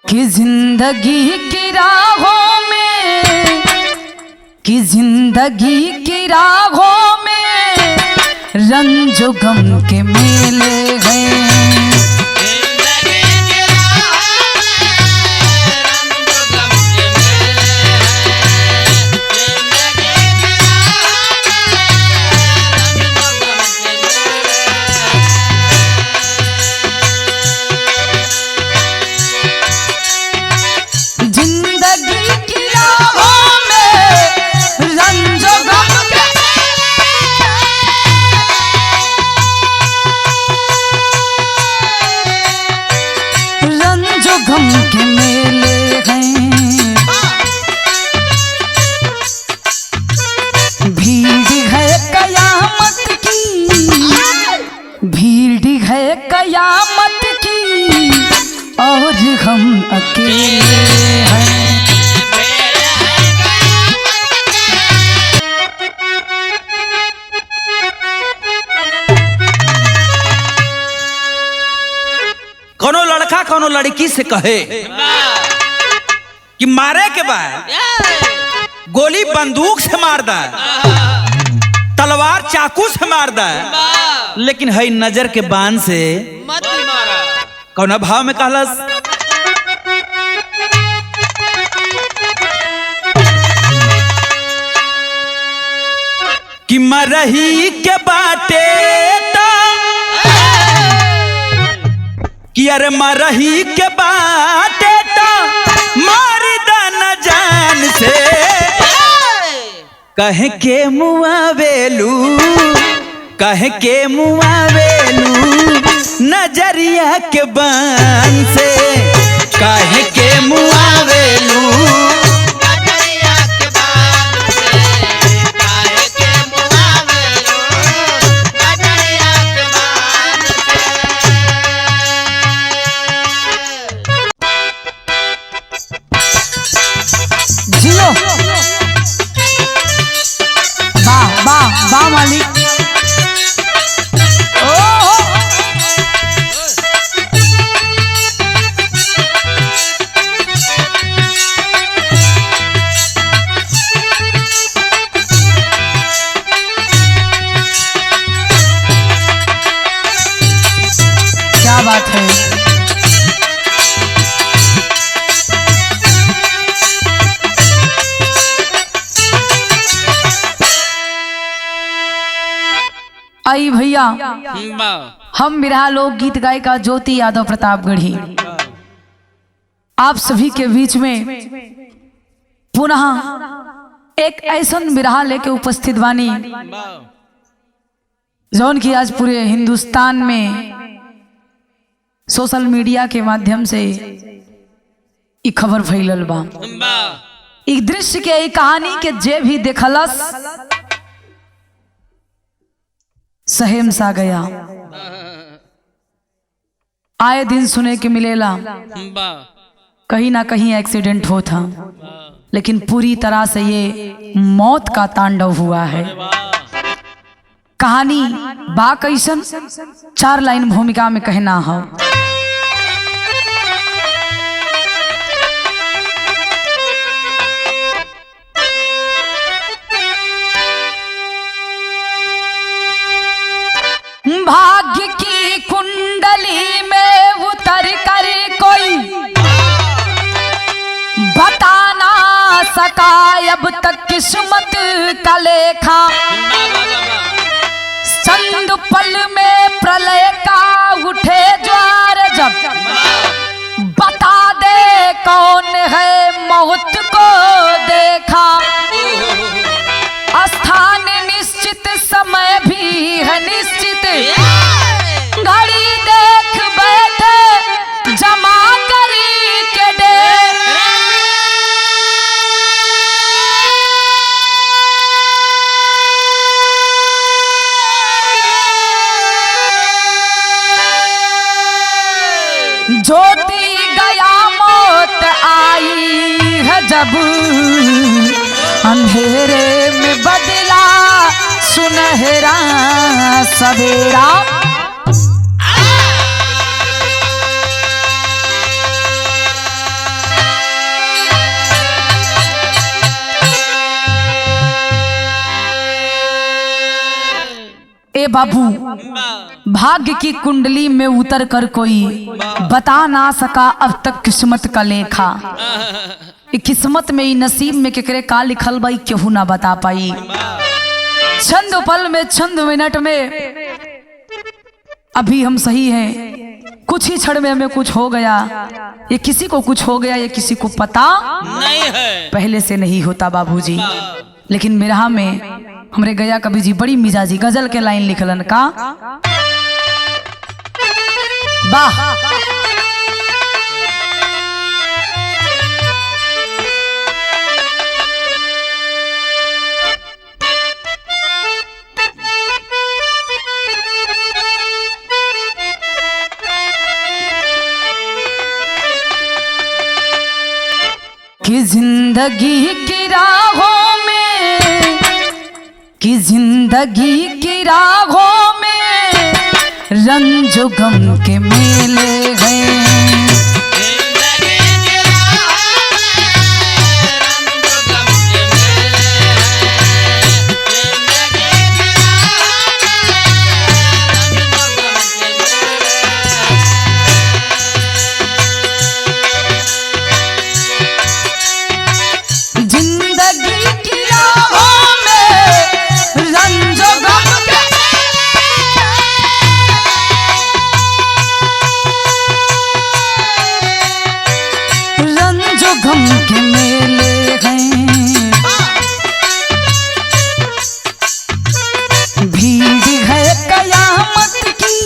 कि जिंदगी की राहों में, कि जिंदगी की राहों में रंजो गम के मेले हैं। गम के मेले हैं, भीड़ है कयामत की, भीड़ है कयामत की और हम अकेले हैं। कोनो लड़का कोनो लड़की से कहे कि मारे के बाद गोली बंदूक से मार दा, तलवार चाकू से मार दा, लेकिन हई नजर के बाण से मत मारा। कौन भाव में कहलस? कि मरही के बाटे कि अरे मरही के बाटे तो मार दाना जान से, कहे के मुआवेलू, कहे के मुआवेलू नजरिया के बान से, कहे के मुआवेलू नजरिया के बान से, कहे के मुआवेलू नजरिया के बान से। जियो वाह वाह वाह मालिक। क्या बात है। आई भैया, हम बिरहा लोक गीत गायिका ज्योति यादव प्रतापगढ़ी आप सभी के बीच में पुनः एक ऐसा बिरहा लेके उपस्थित बानी जौन की आज पूरे हिंदुस्तान में सोशल मीडिया के माध्यम से ई खबर फैलल बा। ई दृश्य के ई कहानी के जे भी देखलस सहम सा गया। आए दिन सुने के मिलेला कहीं ना कहीं एक्सीडेंट हो था, लेकिन पूरी तरह से ये मौत का तांडव हुआ है। कहानी बा कैसन, 4 लाइन भूमिका में कहना हो। भाग्य की कुंडली में उतर कर कोई बता ना सका अब तक किस्मत का लेखा, चंद पल में प्रलय का उठे ज्वार जब बता दे कौन है मौत को देखा। स्थान निश्चित समय भी है निश्चित, घड़ी देख बैठे जमा करी के डेर। ज्योति गया मौत आई है जब, अंधेरे में बदला सुनहरा सवेरा। ए बाबू, भाग्य की कुंडली में उतर कर कोई बता ना सका अब तक किस्मत का लेखा। किस्मत में, नसीब में केकरे का लिखल बाई केहू ना बता पाई। चंद पल में, चंद मिनट में अभी हम सही हैं, कुछ ही क्षण में हमें कुछ हो गया। ये किसी को कुछ हो गया, ये किसी को पता नहीं है, पहले से नहीं होता बाबूजी। लेकिन बिरहा में हमरे गया कवि जी बड़ी मिजाजी गजल के लाइन लिखलन का, वाह। कि जिंदगी की राहों में, कि जिंदगी की राहों में रंजो गम के मेले हैं। गम के मेले हैं, भीड़ है कयामत की,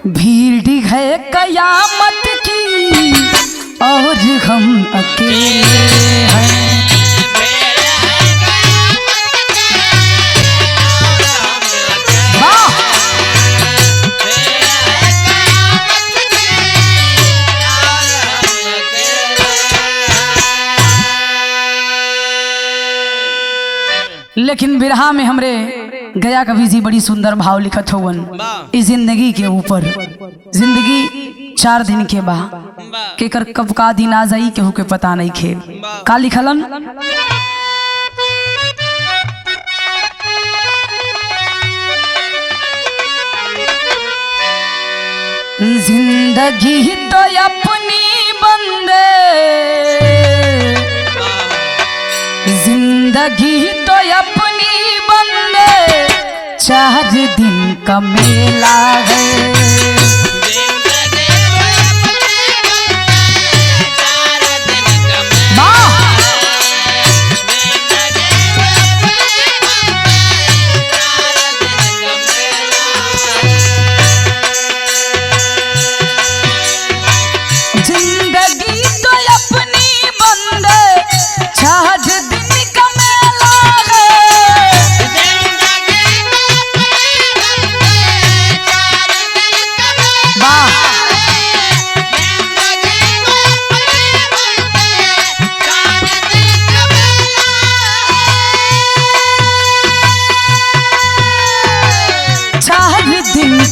भीड़ है कयामत की और हम अकेले हैं। लेकिन बिरहा में हमरे गया कवि जी बड़ी सुंदर भाव लिखत होवन इस जिंदगी के ऊपर। जिंदगी 4 दिन के बा, केकर कब का दिन आ जाई केहू के पता नहीं खे। का लिखलन, जिंदगी तो अपनी बंदे, जिंदगी तो अपनी बंदे 4 दिन का मेला है।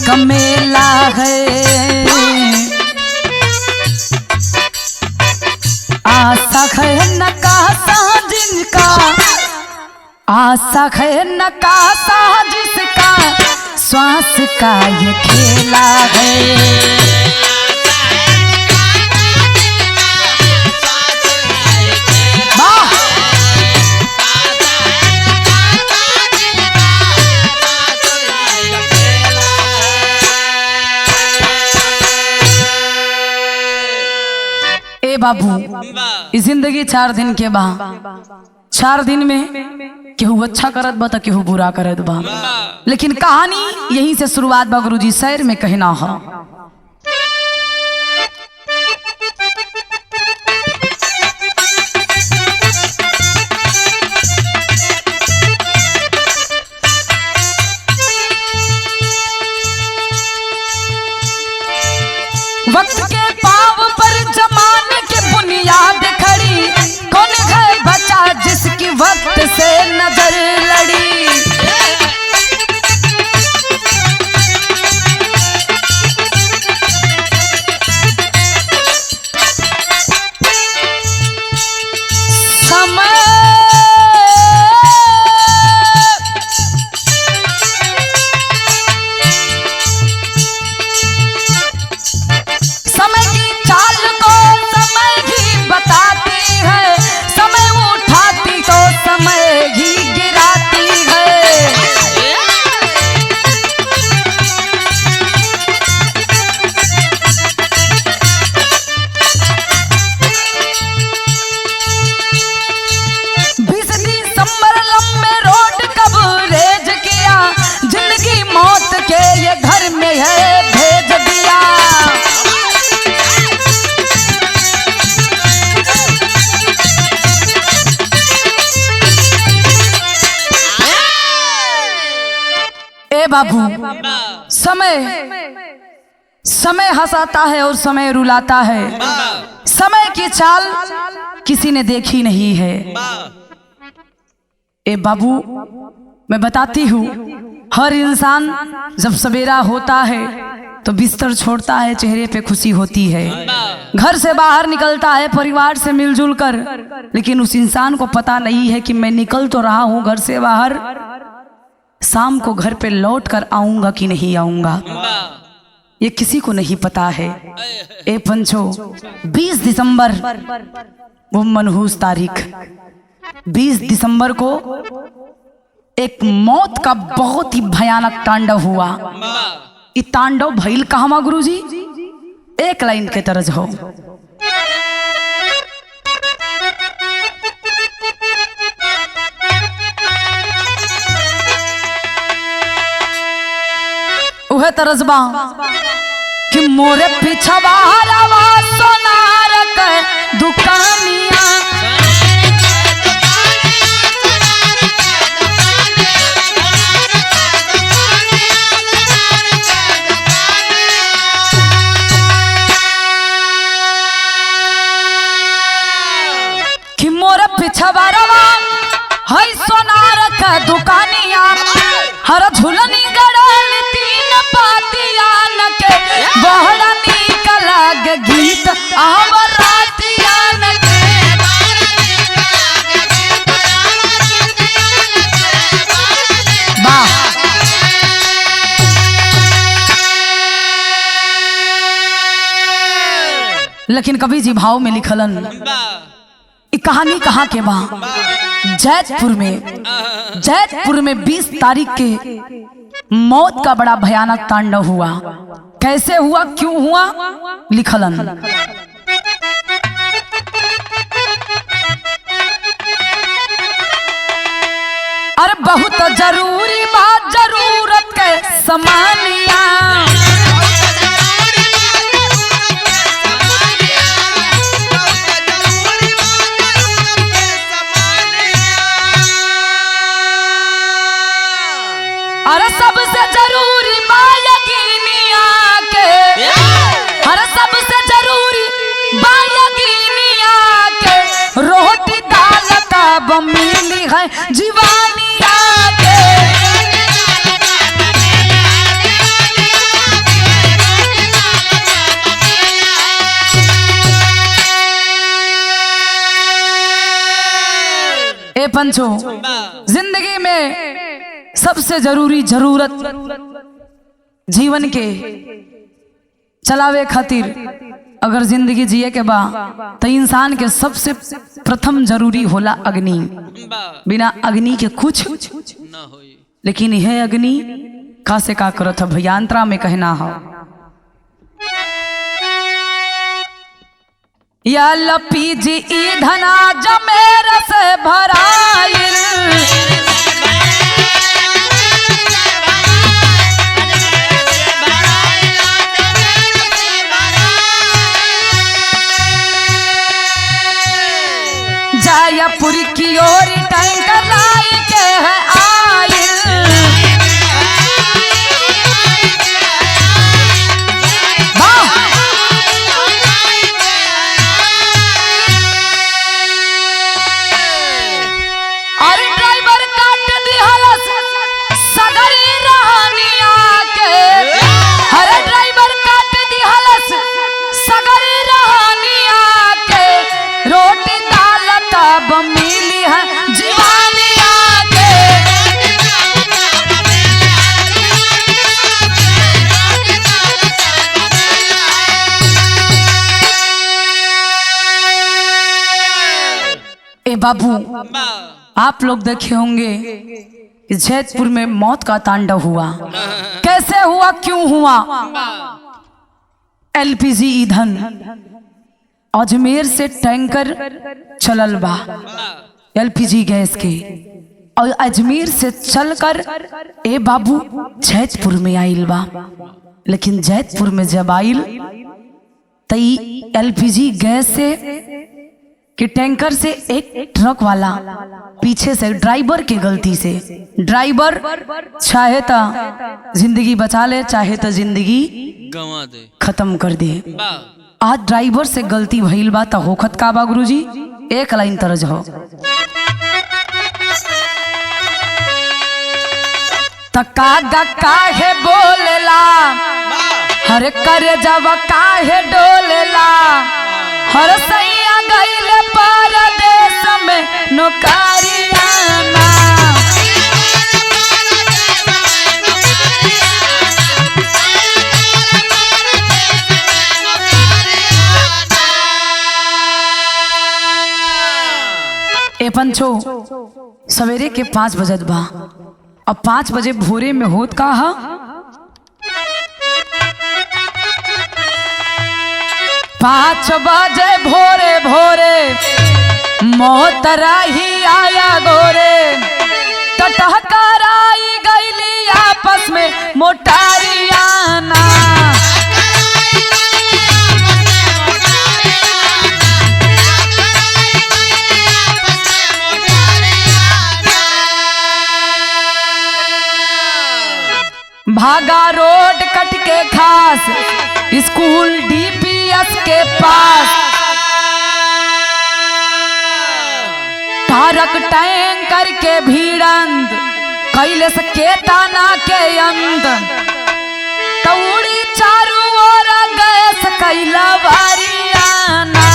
का मेला है, आशा है नकाशा जिनका, आशा है नकाशा जिसका श्वास का ये खेला है। बाबू, इस जिंदगी 4 दिन के बा, 4 दिन में केहू अच्छा करत बा तो केहू बुरा करत बा। लेकिन कहानी यहीं से शुरुआत बा गुरुजी शहर में कहना है। वक्त के पाव पर जमाने की बुनियाद खड़ी, कौन है बचा जिसकी वक्त से नजर लड़ी। बाबू, समय समय हंसाता है और समय रुलाता है। समय की चाल किसी ने देखी नहीं है। ए बाबू, मैं बताती हूँ, हर इंसान जब सवेरा होता है तो बिस्तर छोड़ता है, चेहरे पे खुशी होती है, घर से बाहर निकलता है परिवार से मिलजुल कर, लेकिन उस इंसान को पता नहीं है कि मैं निकल तो रहा हूँ घर से बाहर, शाम को घर पे लौट कर आऊंगा कि नहीं आऊंगा, ये किसी को नहीं पता है। ए पंचो, 20 दिसंबर वो मनहूस तारीख, 20 दिसंबर को एक मौत का बहुत ही भयानक तांडव हुआ। ये तांडव भइल कहवा गुरुजी? एक लाइन के तरज हो। वह तरजबा कि मोरे पिछवा रवा सोनार के दुकानिया, कि मोरे पिछवा रवा है सोनार के दुकानिया, हर झुलनी गड़ल तीन पातियान के, बहरा निकल गीत आवरातियान के। वाह, लेकिन कवि जी भाव में लिखलन, ये कहानी कहाँ के बा? जैतपुर में। जैतपुर में 20 तारीख के मौत का बड़ा भयानक तांडव हुआ। कैसे हुआ, क्यों हुआ, लिखलन। अरे बहुत जरूरी बात, जरूरत के समानिया, अरे सबसे जरूरी बायगिनिया के, अरे सबसे जरूरी बायगिनिया के, रोटी दाल तब मिली है जीवानिया के। ए पंचो, जिंदगी में सबसे जरूरी जरूरत जीवन के चलावे खातिर अगर जिंदगी जिए के बा तो इंसान के सबसे प्रथम जरूरी होला अग्नि। बिना अग्नि के कुछ न होई। लेकिन यह अग्नि का से का करत है, भयांतरा में कहना हो, या लपी जी ईधना जमेर से भराइल, जयपुर की ओर टैंकर लाई के है आइल, और ड्राइवर काट दिहल सगरी रहनिया के, हर ड्राइवर काट दिहल सगरी रहनिया के, रोटी दाल तब मिली है जीवानिया के। ए बाबू, आप लोग देखे होंगे कि जैतपुर में मौत का तांडव हुआ। कैसे हुआ, क्यों हुआ? एलपीजी ईंधन अजमेर से टैंकर चलल बा एलपीजी गैस के, और अजमेर से चलकर ए बाबू जैतपुर में आइल बा। लेकिन जैतपुर में जब आइल तो एलपीजी गैस से कि टैंकर से एक ट्रक वाला पीछे से ड्राइवर के गलती से, ड्राइवर चाहे तो जिंदगी बचा ले चाहे तो जिंदगी गंवा दे, खत्म कर दे। वाह आज ड्राइवर से गलती भइल बा त होखत का बा गुरुजी? एक लाइन तरज हो त कागा काहे बोलेला, हर करे जब काहे डोलेला, हर सैया गईले परदेस में नौकरियाना। ए पंचो सवेरे के 5 बजत बा। अब 5 बजे भोरे में होत का हा? 5 बजे भोरे भोरे मोतरा ही आया गोरे, टटहकराई गईली आपस में मोटारियाना। भागा रोड कट के खास स्कूल डीपीएस के पास, तारक टैंकर के भीड़ंत कैले से केताना के अंत, तौड़ी चारू ओर गैस कैला वारियाना।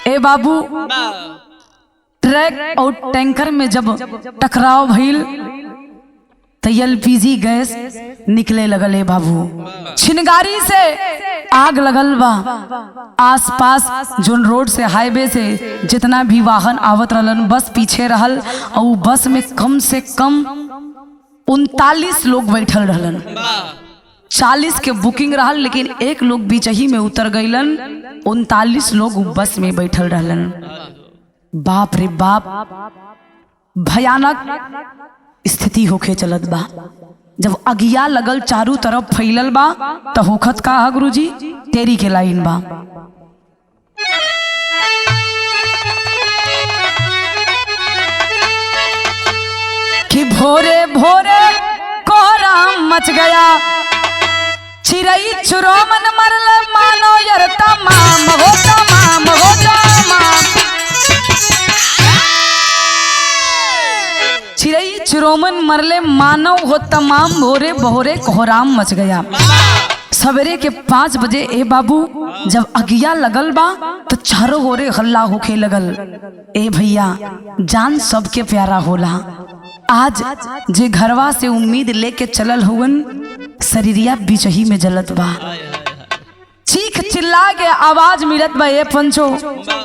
ए बाबू ट्रक और टैंकर में जब टकराव भइल तो एलपीजी गैस निकले लगल। ए बाबू छिनगारी से आग लगल बा। आसपास जोन रोड से हाईवे से जितना भी वाहन आवत रहलन बस पीछे रहल और बस में कम से कम 39 लोग बैठल रहलन। 40 के बुकिंग रहल लेकिन एक लोग बीचही में उतर गईलन। 39 लोग बस में बैठल रहलन। बाप रे बाप भयानक स्थिति होके चलत बा। जब अगिया लगल चारू तरफ फैलल बा तो होखत का हा गुरुजी? तेरी के लाइन बा। कि भोरे भोरे कोहराम मच गया, चिरई चुरोमन मरले मानो यार तमाम हो तमाम हो तमाम। चिरई चुरोमन मरले मानो हो तमाम, भोरे भोरे कोहराम मच गया। सवेरे के 5 बजे ए बाबू जब अगिया लगल बा तो चारों ओरे हल्ला होके लगल। ए भैया जान सबके प्यारा होला। आज जे घरवा से उम्मीद लेके चलल हुवन शरीरिया बिचही में जलत बा। चीख चिल्ला के आवाज मिलत बा ए पंचो,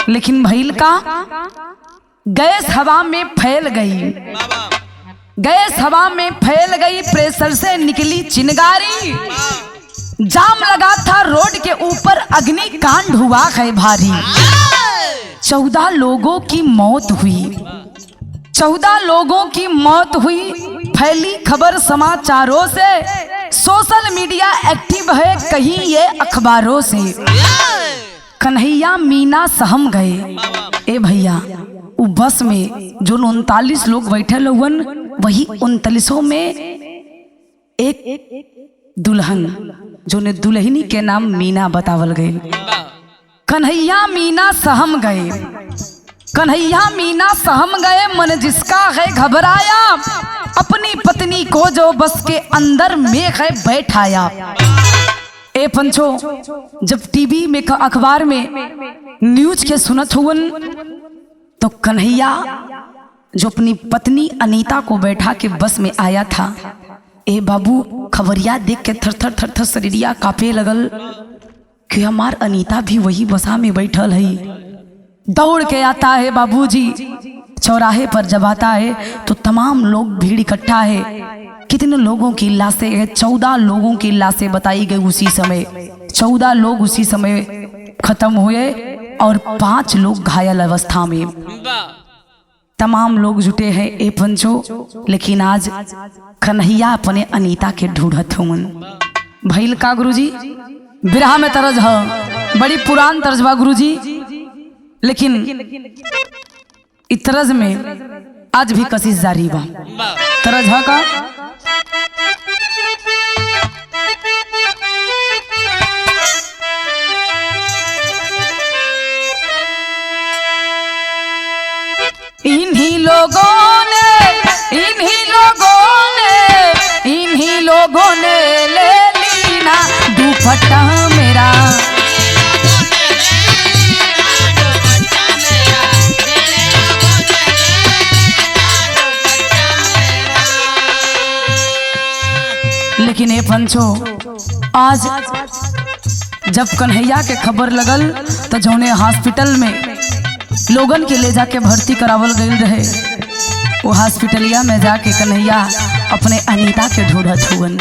लेकिन भइल का? गैस हवा में फैल गई। गैस हवा में फैल गई, प्रेशर से निकली चिनगारी। जाम लगा था रोड के ऊपर, अग्निकांड हुआ है भारी। 14 लोगों की मौत हुई। 14 लोगों की मौत हुई। फैली खबर समाचारों से, सोशल मीडिया एक्टिव है कहीं ये अखबारों से। कन्हैया मीना सहम गए। ए भैया उ बस में जो 39 लोग बैठे हुवन वही 39 में एक दुल्हन जो ने दुल्हनी के नाम मीना बतावल गए। कन्हैया मीना सहम गए। कन्हैया मीना सहम गए, मन जिसका है घबराया, अपनी पत्नी को जो बस के अंदर में है बैठाया। ए पंचो जब टीवी में अखबार में न्यूज के सुनत हुवन तो कन्हैया जो अपनी पत्नी अनीता को बैठा के बस में आया था, ए बाबू खबरिया देख के थर थर थर थर शरीरिया कांपे लगल कि हमार अनीता भी वही बसा में बैठल है। दौड़ के आता है बाबूजी, चौराहे पर जब आता है तो तमाम लोग भीड़ इकट्ठा है। कितने लोगों की लाशें हैं? 14 लोगों की लाशें बताई गई उसी समय। 14 लोग उसी समय खत्म हुए और 5 लोग घायल अवस्था में। तमाम लोग जुटे हैं ए पंचो, लेकिन आज कन्हैया अपने अनीता के ढूंढत हुन। भइल का गुरुजी? बिरहा में तरज है, बड़ी पुरान तर्ज बा गुरुजी, लेकिन इस तरज में आज भी कशिश जारी बा। तरज है का? इन्हीं लोगों ने ले ली ना दुपट्टा मेरा। लेकिन ये पंचो, आज जब कन्हैया के खबर लगल तो जौने हॉस्पिटल में लोगन के ले जाके भर्ती करावल गई रहे, वो हॉस्पिटलिया में जाके कन्हैया अपने अनीता के ढूंढत हुवन।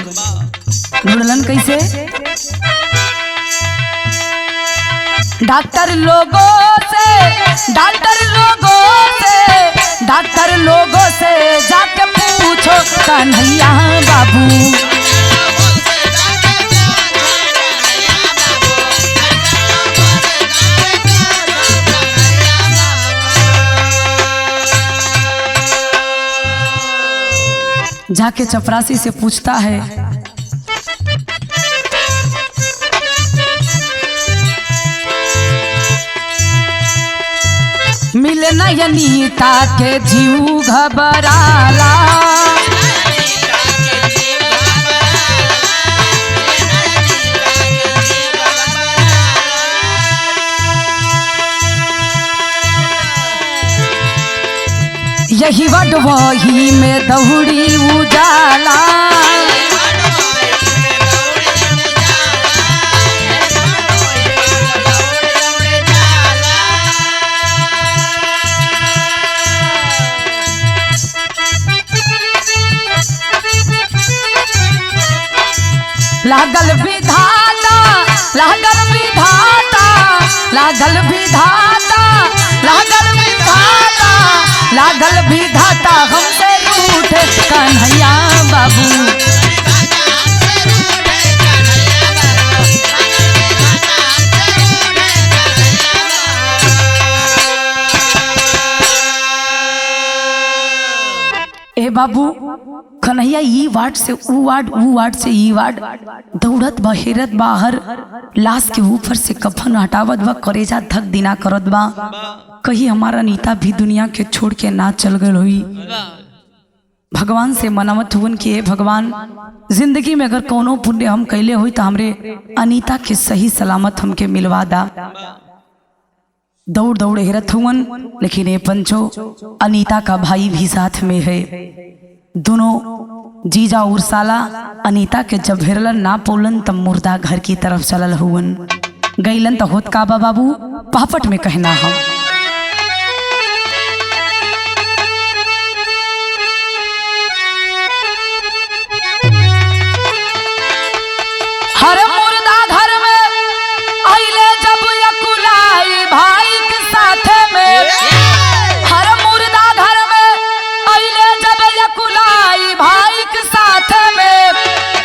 ढूंढलन कैसे? डॉक्टर लोगों से जाके पूछो कन्हैया बाबू। जाके चपरासी से पूछता है, मिले न अनीता के जीव घबराला। यही वड वही में दौड़ी उजाला। लागल विधाता, लागल विधाता, लागल विधाता, लागल विधाता, लागल विधाता हमसे रूठे कन्हैया बाबू। ए बाबू, कन्हैया ई वार्ड से ऊ वार्ड, ऊ वार्ड से ई वार्ड दौड़त बहेरत बाहर, लाश के ऊपर से कफन हटावत बा, करेजा धक दिना करत बा। कहीं हमारा अनीता भी दुनिया के छोड़ के ना चल गई हुई। भगवान से मनावत हुन कि भगवान, जिंदगी में अगर कोनो पुण्य हम कैले हुई तो हमरे अनीता के सही सलामत हमके मिलवा दा। दौड़ दौड़ हेरत हुन, लेकिन ये पंचो, अनीता का भाई भी साथ में है। दोनों जीजा और साला अनीता के जब हेरलन ना पोलन तब मुर्दा घर की तरफ चलल हुवन। गईलन तो होत काबा बाबू, पापट में कहना हम। हर मुर्दा घर में आइले जब यकुलाई भाई के साथ में। हर मुर्दा घर में आइले जब यकुलाई भाई के साथ में।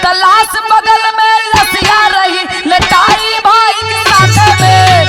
तलाश बगल में लसिया रही लटाई भाई के साथ में।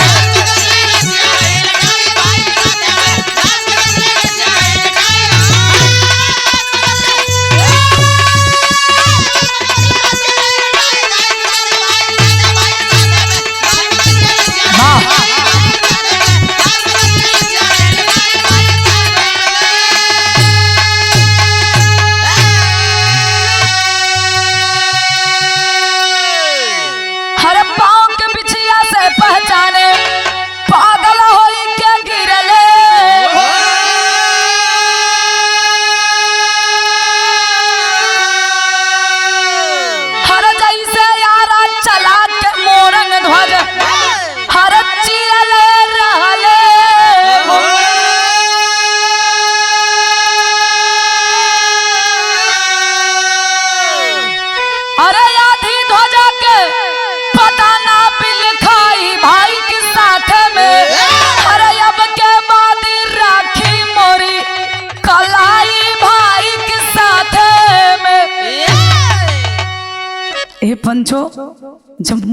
पंचो जब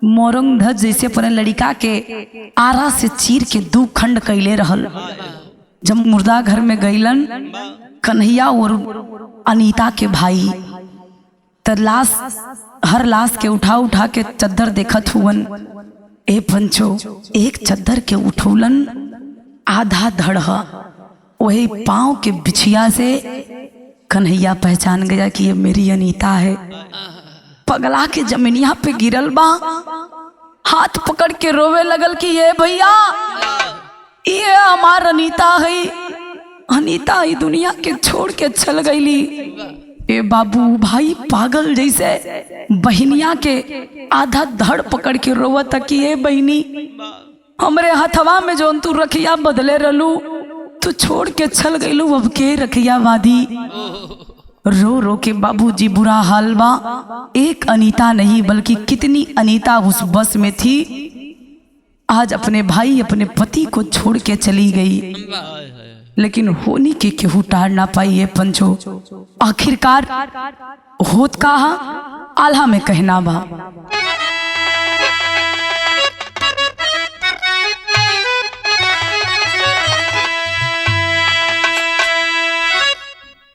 मोरंग धज जैसे पर लड़का के आरा से चीर के 2 खंड कैले रहल। जब मुर्दा घर में गईलन कन्हैया और अनीता के भाई त लाश हर लाश के उठा उठा के चद्दर देखत हुवन। ए पंचो एक चद्दर के उठौलन आधा धड़ वही पांव के बिछिया से कन्हैया पहचान गया कि ये मेरी अनीता है। पगला के जमीनिया पे गिरल बा, हाथ पकड़ के रोवे लगल कि ये भैया ये हमार अनीता है। अनीता ई दुनिया के छोड़ के चल गईली। ए बाबू भाई पागल जैसे बहनिया के आधा धड़ पकड़ के रोवत कि ये बहनी हमरे हथवा में जोन तू रखिया बदले रहलू तू छोड़ के चल गईलू, अब के रखिया वादी। रो रो के बाबूजी बुरा हाल बा। एक अनीता नहीं बल्कि कितनी अनीता उस बस में थी, आज अपने भाई अपने पति को छोड़ के चली गई। लेकिन होनी के केहू टार ना पाई है पंचो। आखिरकार होत कहा आल्हा में कहना बा।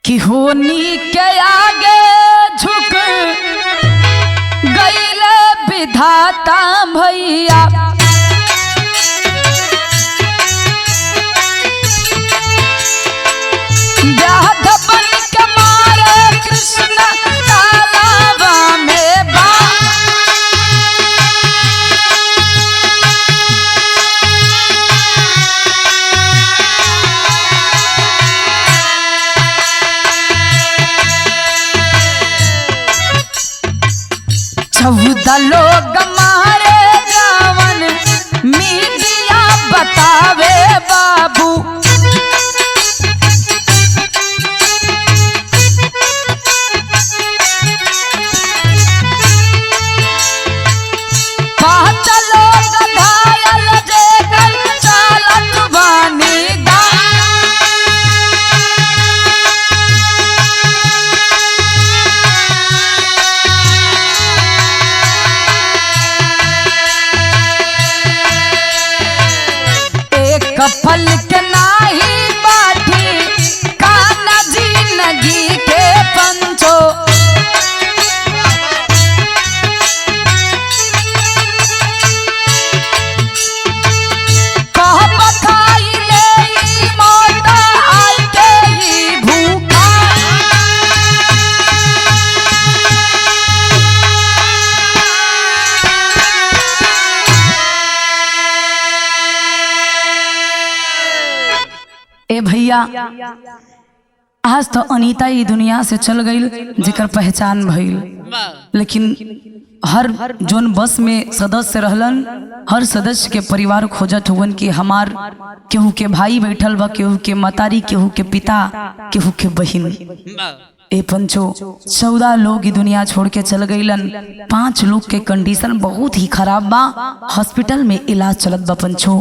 कि होनी के आगे झुक गईले विधाता भैया। व्याध बन के मारे कृष्ण तालाब में बा। चौदह लोग मारे जावन मीडिया बतावे बाबू। फल के नाही बाठी काना जिंदगी के पंचो। कह बखाई ले मौत आई के ही भूखा। ए भैया आज तो अनीता ई दुनिया से चल गई जेकर पहचान भइल। लेकिन हर जोन बस में सदस्य रहलन हर सदस्य के परिवार खोजत हुवन कि हमार केहू के भाई बैठल बा, केहू के मतारी, केहू के पिता, केहू के बहिन। ए पंचो 14 लोग ई दुनिया छोड़ के चल गईलन। 5 लोग के कंडीशन बहुत ही खराब बा, हॉस्पिटल में इलाज चलत बा पंचो।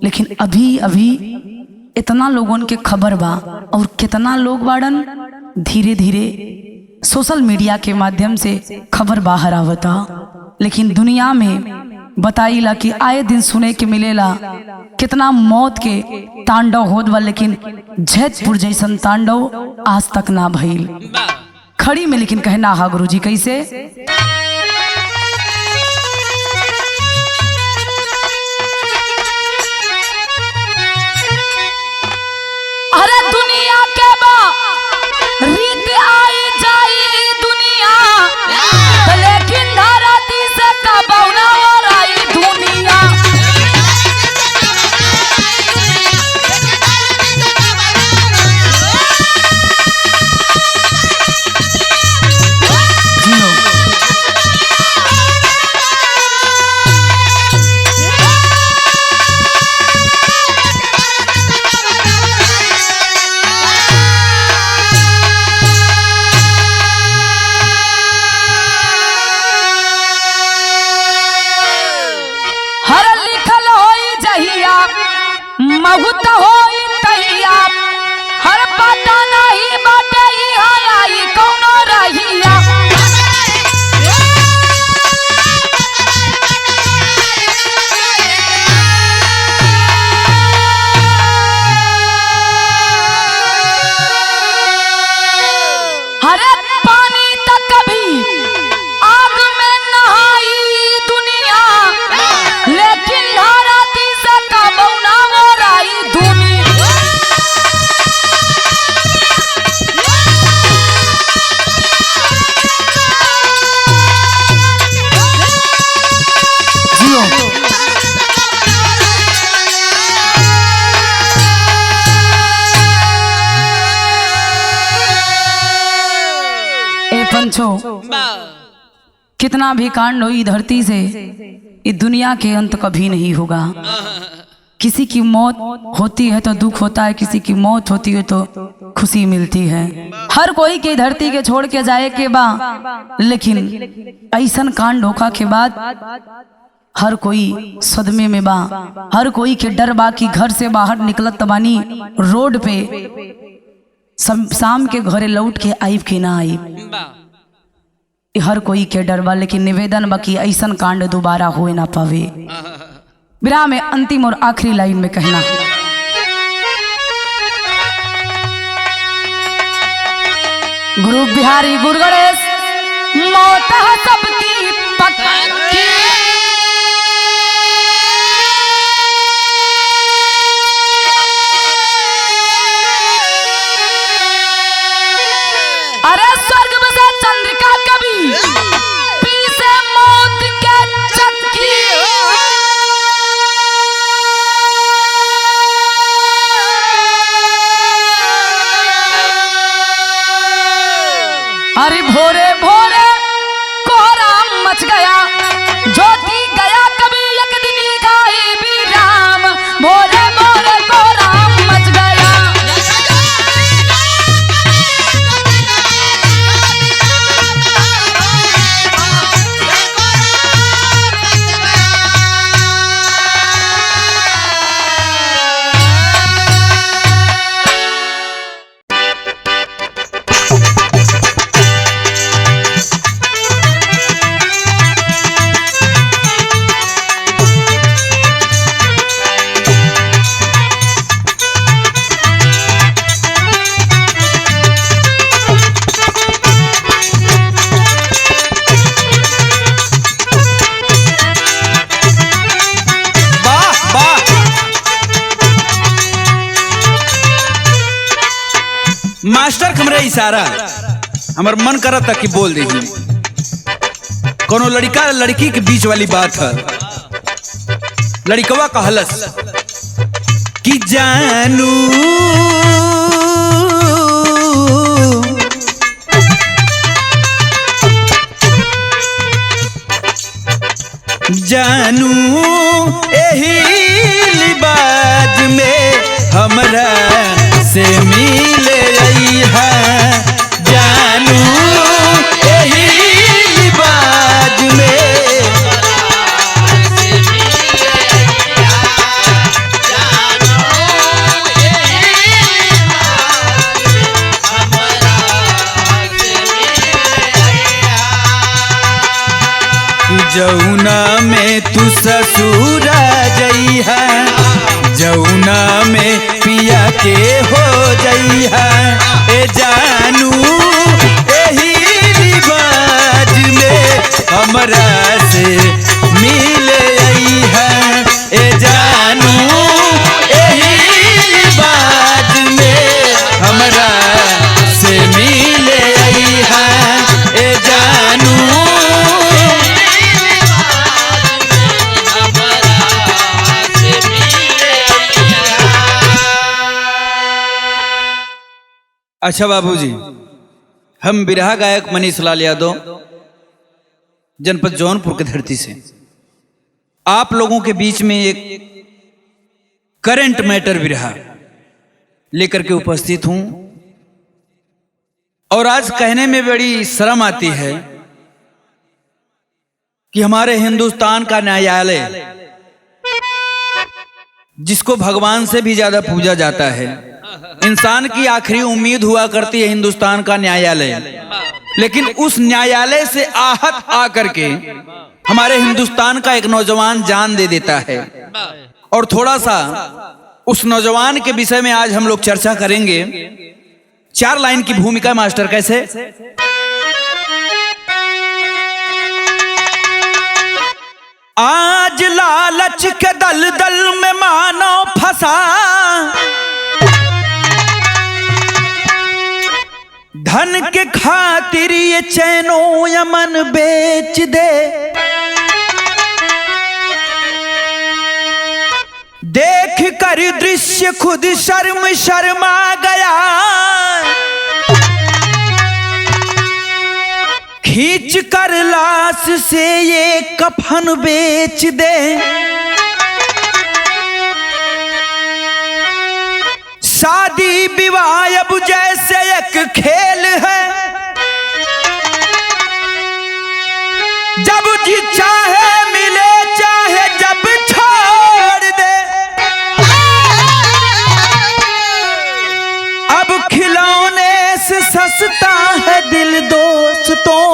लेकिन अभी अभी इतना लोगों के खबर बा और कितना लोग बाड़न धीरे धीरे सोशल मीडिया के माध्यम से खबर बाहर आवता। लेकिन दुनिया में बताइला कि आए दिन सुने के मिलेला कितना मौत के तांडव होत बा, लेकिन जैतपुर जैसन तांडव आज तक ना भइल। खड़ी में लेकिन कहना हा गुरुजी कैसे। अरे दुनिया के बा रीत आई जाई दुनिया, लेकिन धरती से कबौना और आई दुनिया। जियो पंचो, कितना भी कांड हो धरती से, ये दुनिया के अंत कभी नहीं होगा। किसी की मौत होती है तो दुख होता है, किसी की मौत होती है तो खुशी मिलती है। हर कोई के धरती के छोड़ के जाए के बा, लेकिन ऐसन कांड होखा के बाद हर कोई सदमे में बा। हर कोई के डर बा कि घर से बाहर निकलत बानी रोड पे, शाम के घरे लौट के आइब कि ना आइब, हर कोई के डर बा। लेकिन निवेदन बा कि ऐसन कांड दोबारा हो ना पावे। विराह में अंतिम और आखिरी लाइन में कहना है, गुरु बिहारी गुरु गणेश मौत है सबकी पक्की, अरे स्वर्ग बसा चंद्रिका कभी पीछे मौत के चक्की। अरे भोरे भोरे कोहरा मच गया, ज्योति गया कभी एक दिन गाए भी राम। भोरे भोरे कोहरा मच गया, मास्टर हमरे इशारा हमार मन करा था कि बोल दीजिए। कोनो लड़का लड़की के बीच वाली बात है। लड़कवा कहलस कि जानू जानू एही लिबाज में हमरा से मिले रही है, जानू एही लिबाज में जौना में तू ससुरा जई है, जौना में पिया के हो जई है। ए जानू एही रिवाज में हमरा से मिले आई है, ए जानू एही रिवाज में हमरा से मिले आई है, ए जानू। अच्छा बाबूजी, हम बिरहा गायक मनीष लाल यादव, जनपद जौनपुर की धरती से आप लोगों के बीच में एक करंट मैटर बिरहा लेकर के उपस्थित हूं। और आज कहने में बड़ी शर्म आती है कि हमारे हिंदुस्तान का न्यायालय, जिसको भगवान से भी ज्यादा पूजा जाता है, इंसान की आखिरी उम्मीद हुआ करती है हिंदुस्तान का न्यायालय, लेकिन उस न्यायालय से आहत आकर के हमारे हिंदुस्तान का एक नौजवान जान दे देता है। और थोड़ा सा उस नौजवान के विषय में आज हम लोग चर्चा करेंगे। 4 लाइन की भूमिका मास्टर कैसे? आज लालच के दलदल में मानो फंसा, धन के खातिर ये चैनो यमन बेच दे, देख कर दृश्य खुद शर्मा गया, खींच कर लाश से ये कफन बेच दे, शादी विवाह अब जैसे एक खेल है, जब जी चाहे मिले चाहे जब छोड़ दे, अब खिलौने से सस्ता है दिल दोस्तों,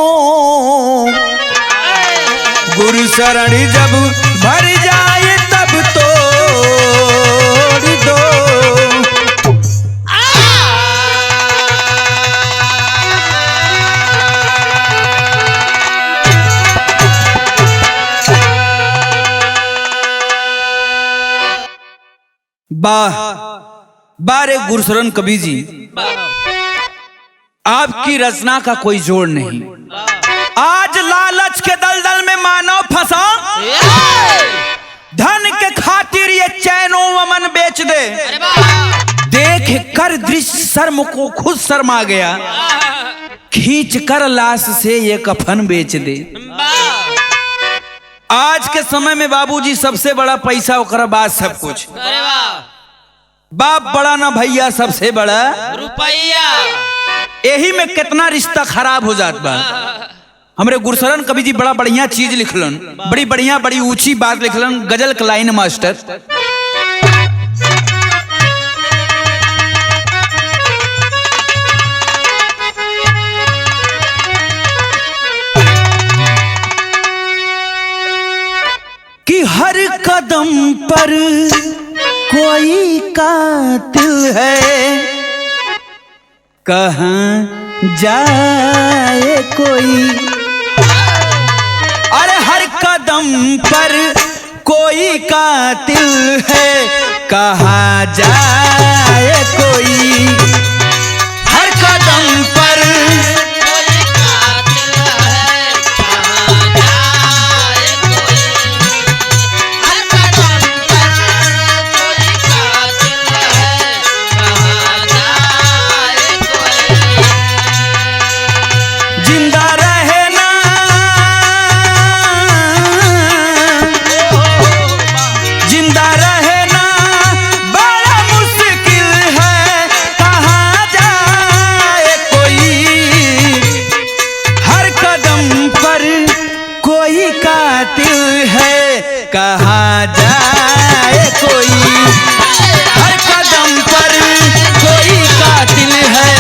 गुरु शरण जब भर जाए तब तोड़ दो। वाह बारे गुरुशरण कबीर जी, आपकी रचना का कोई जोड़ नहीं। आज लालच के दलदल में मानव फंसा, धन के खातिर ये चैनो वमन बेच दे, देख कर दृश्य शर्म को खुद शर्मा गया, खींच कर लाश से ये कफन बेच दे। आज के समय में बाबूजी सबसे बड़ा पैसा ओकरा बाद सब कुछ, बाप बड़ा ना भैया सबसे बड़ा रुपया। यही में कितना रिश्ता खराब हो जात बा। हमरे गुरुशरण कबीर जी बड़ा बढ़िया चीज लिखलन, बड़ी बढ़िया बड़ी ऊंची बात लिखलन, गजल का लाइन मास्टर। कि हर कदम पर कोई कातिल है, कहाँ जाए कोई, अरे हर कदम पर कोई कातिल है, कहाँ जाए कोई, हर कदम पर कोई कातिल है, कहाँ जाए कोई, हर कदम पर कोई कातिल है, कहाँ जाए कोई। जिंदा रहना, जिंदा रहना बड़ा मुश्किल है, कहाँ जाए कोई, हर कदम पर कोई कातिल है, कहाँ जाए कोई, हर कदम पर कोई कातिल है।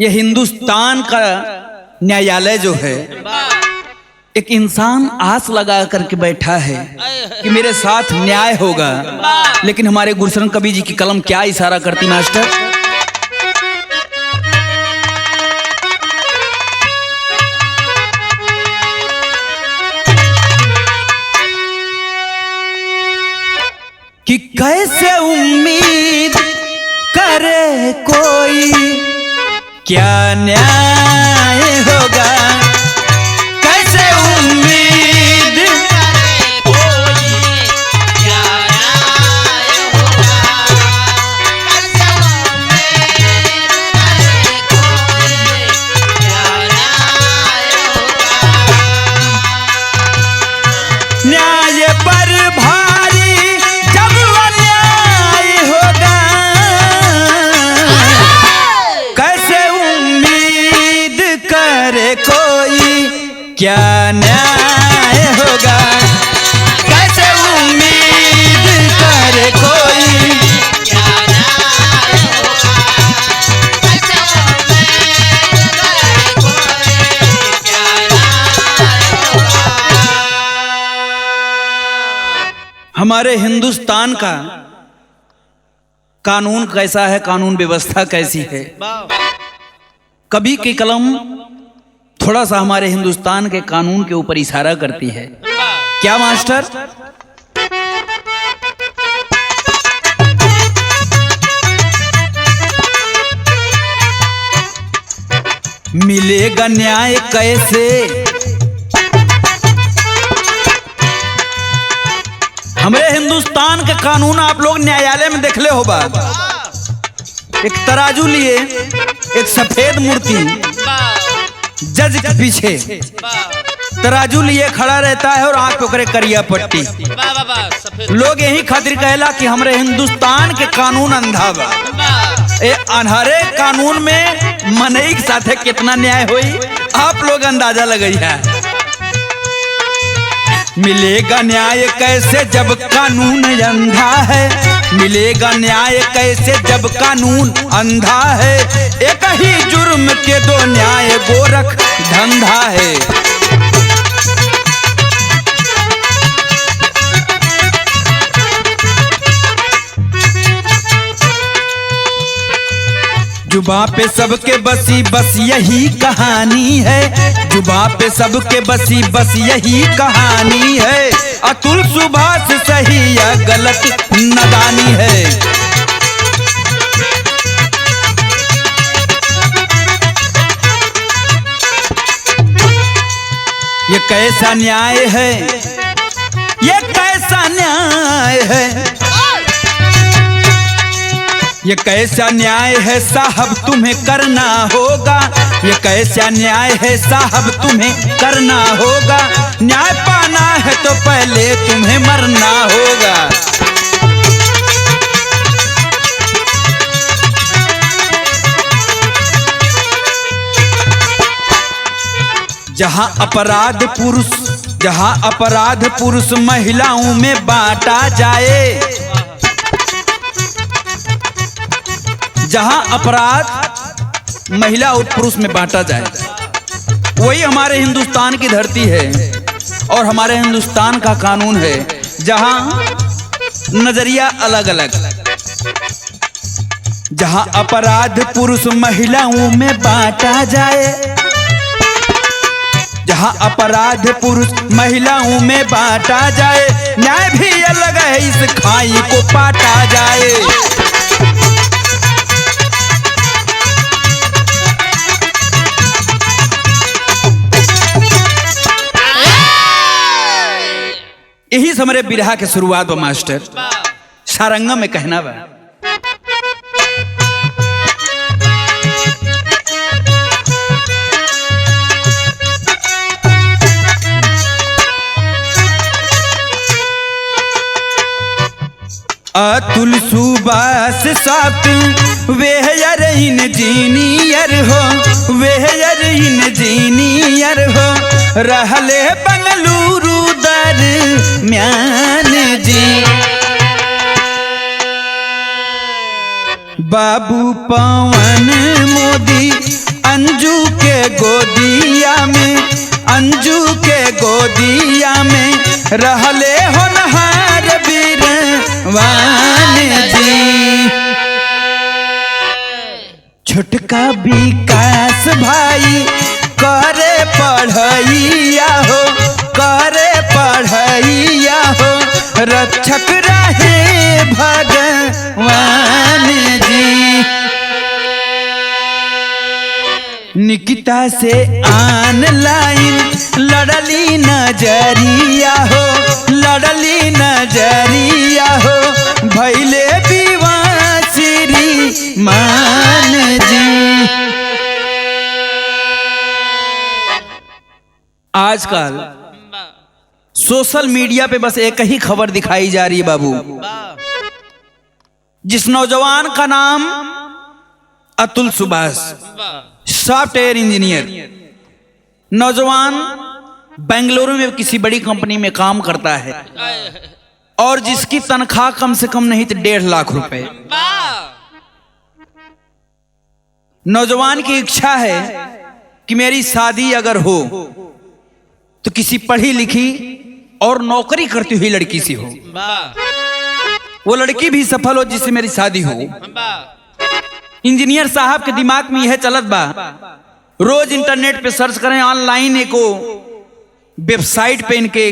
ये हिंदुस्तान का न्यायालय जो है, एक इंसान आस लगा करके बैठा है कि मेरे साथ न्याय होगा, लेकिन हमारे गुरुशरण कबीर जी की कलम क्या इशारा करती मास्टर। कि कैसे उम्मीद करे कोई, क्या न्याय होगा, कैसे उम्मीद करे कोई, क्या न्याय होगा, कैसे उम्मीद करे कोई, क्या न्याय होगा। न्याय पर भारी जब अन्याय होगा, कैसे उम्मीद करे कोई, क्या न्याय होगा, कैसे उम्मीद करे कोई, क्या न्याय होगा, कैसे उम्मीद करे कोई, क्या न्याय होगा। हमारे हिंदुस्तान का कानून कैसा है, कानून व्यवस्था कैसी है। कभी की कलम थोड़ा सा हमारे हिंदुस्तान के कानून के ऊपर इशारा करती है। क्या मास्टर? मिलेगा न्याय कैसे, हमरे हिंदुस्तान के कानून आप लोग न्यायालय में देखले होगा। एक तराजू लिए एक सफेद मूर्ति जज के पीछे तराजू लिए खड़ा रहता है और आंख पे ओकरे करिया पट्टी। लोग यही खातिर कहला कि हमरे हिंदुस्तान के कानून अंधा बा। ए अनहरे कानून में मनई के साथे कितना न्याय होई आप लोग अंदाजा लगाइए। मिलेगा न्याय कैसे जब कानून अंधा है, मिलेगा न्याय कैसे जब कानून अंधा है। एक ही जुर्म के दो न्याय गोरख धंधा है। जुबा पे सबके बसी बस यही कहानी है, जुबा पे सबके बसी बस यही कहानी है। अतुल सुभाष सही या गलत नादानी है। ये कैसा न्याय है, ये कैसा न्याय है, ये कैसा न्याय है साहब तुम्हें करना होगा। ये कैसा न्याय है साहब तुम्हें करना होगा। न्याय पाना है तो पहले तुम्हें मरना होगा। जहां अपराध पुरुष महिलाओं में बांटा जाए, जहां अपराध महिला और पुरुष में बांटा जाए, वही हमारे हिंदुस्तान की धरती है और हमारे हिंदुस्तान का कानून है। जहां नजरिया अलग अलग, जहां अपराध पुरुष महिलाओं में बांटा जाए, जहां अपराध पुरुष महिलाओं में बांटा जाए। न्याय भी अलग है, इस खाई को पाटा जाए। यही से हमारे बिरहा के शुरुआत बा मास्टर। सारंगा में कहना बा, अतुल सुभाष साथ वेहयर इंजीनियर हो, वेहयर इंजीनियर हो। रहले बंगलुरु दरम्यान जी। बाबू पवन मोदी अंजू के गोदिया में, अंजू के गोदिया में रहले होनहार वीरवान जी। छोटका विकास भाई करे पढ़ैया हो, करे पढ़ैया हो। रक्षक रहे भगवान जी। निकिता से ऑनलाइन लड़ली नजरिया हो, लड़ली नजरिया हो। भैले विवाह श्री मान जी। आजकल सोशल मीडिया पे बस एक ही खबर दिखाई जा रही है बाबू। जिस नौजवान का नाम अतुल सुभाष, सॉफ्टवेयर इंजीनियर, नौजवान बेंगलुरु में किसी बड़ी कंपनी में काम करता है और जिसकी तनख्वाह कम से कम नहीं तो 1.5 लाख रुपए। नौजवान की इच्छा है कि मेरी शादी अगर हो तो किसी पढ़ी लिखी और नौकरी करती हुई लड़की से हो, वो लड़की भी सफल हो जिससे मेरी शादी हो। इंजीनियर साहब के दिमाग में यह चलत बा, रोज इंटरनेट पे सर्च करें, ऑनलाइन एको वेबसाइट पे इनके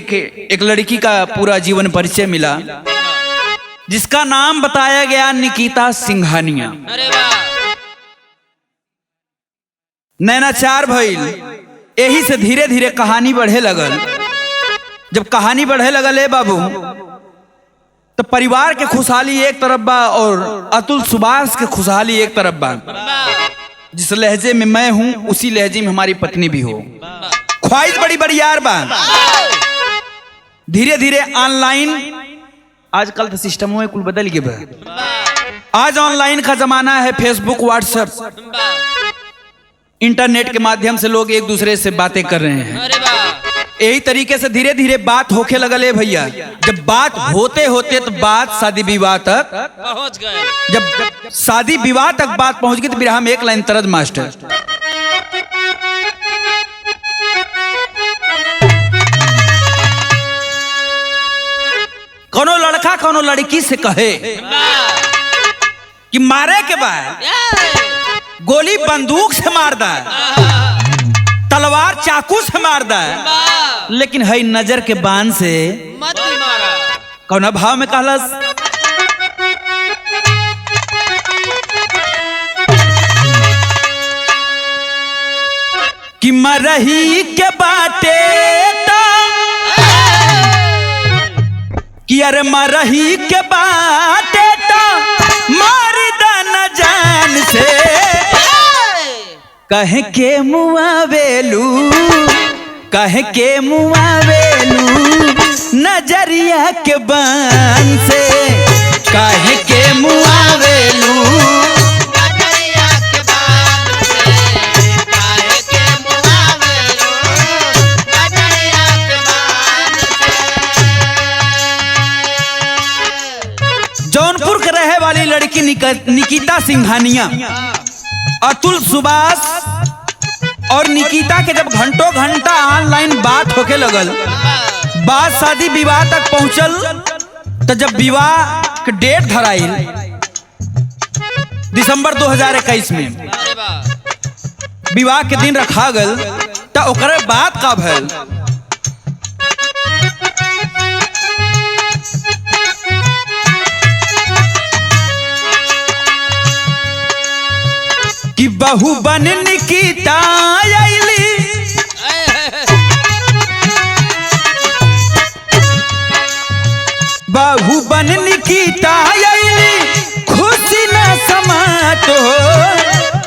एक लड़की का पूरा जीवन परिचय मिला जिसका नाम बताया गया निकिता सिंघानिया। नैनाचार भइल, यही से धीरे धीरे कहानी बढ़े लगल। जब कहानी बढ़े लगल है बाबू तो परिवार के खुशहाली एक तरफ बा और अतुल सुभाष के खुशहाली एक तरफ बा। जिस लहजे में मैं हूं उसी लहजे में हमारी पत्नी भी हो। ख्वाहिश बड़ी बड़ी यार बा। धीरे धीरे ऑनलाइन, आजकल तो सिस्टम में कुल बदल गए बा। आज ऑनलाइन का जमाना है। फेसबुक, व्हाट्सएप, इंटरनेट के माध्यम से लोग एक दूसरे से बातें कर रहे हैं। यही तरीके से धीरे धीरे बात होके लगल है भैया। जब बात होते होते तो बात शादी विवाह तक पहुंच गए। जब शादी विवाह तक बात पहुंच गई तो फिर हम एक लाइन तरज मास्टर। कोनो लड़का कोनो लड़की से कहे कि मारे के बाद गोली बंदूक से मार दा, तलवार चाकू से मार दा, लेकिन है नजर के बाण से मत मारा। कौन भाव में कहलस? कि मरही के बाटे तो कि अरे मरही के बाटे तो मार दाना जान से कह के मुआवेलू, कह के मुआवेलू नजरिया के बान से, कह के मुआवेलू नजरिया के बान से, काहे के मुआवेलू नजरिया के बान से। जौनपुर के रहे वाली लड़की निकिता सिंघानिया, अतुल सुभाष और निकिता के जब घंटों घंटा ऑनलाइन बात होके लगल, बात शादी विवाह तक पहुंचल, तो जब विवाह के डेट धराइल दिसंबर 2021 में अरे वाह। विवाह के दिन रखा गल, तो ओकरे बाद का भल कि बहू बन निकिता आइली, बहू बन निकिता आइली, खुशी न समात हो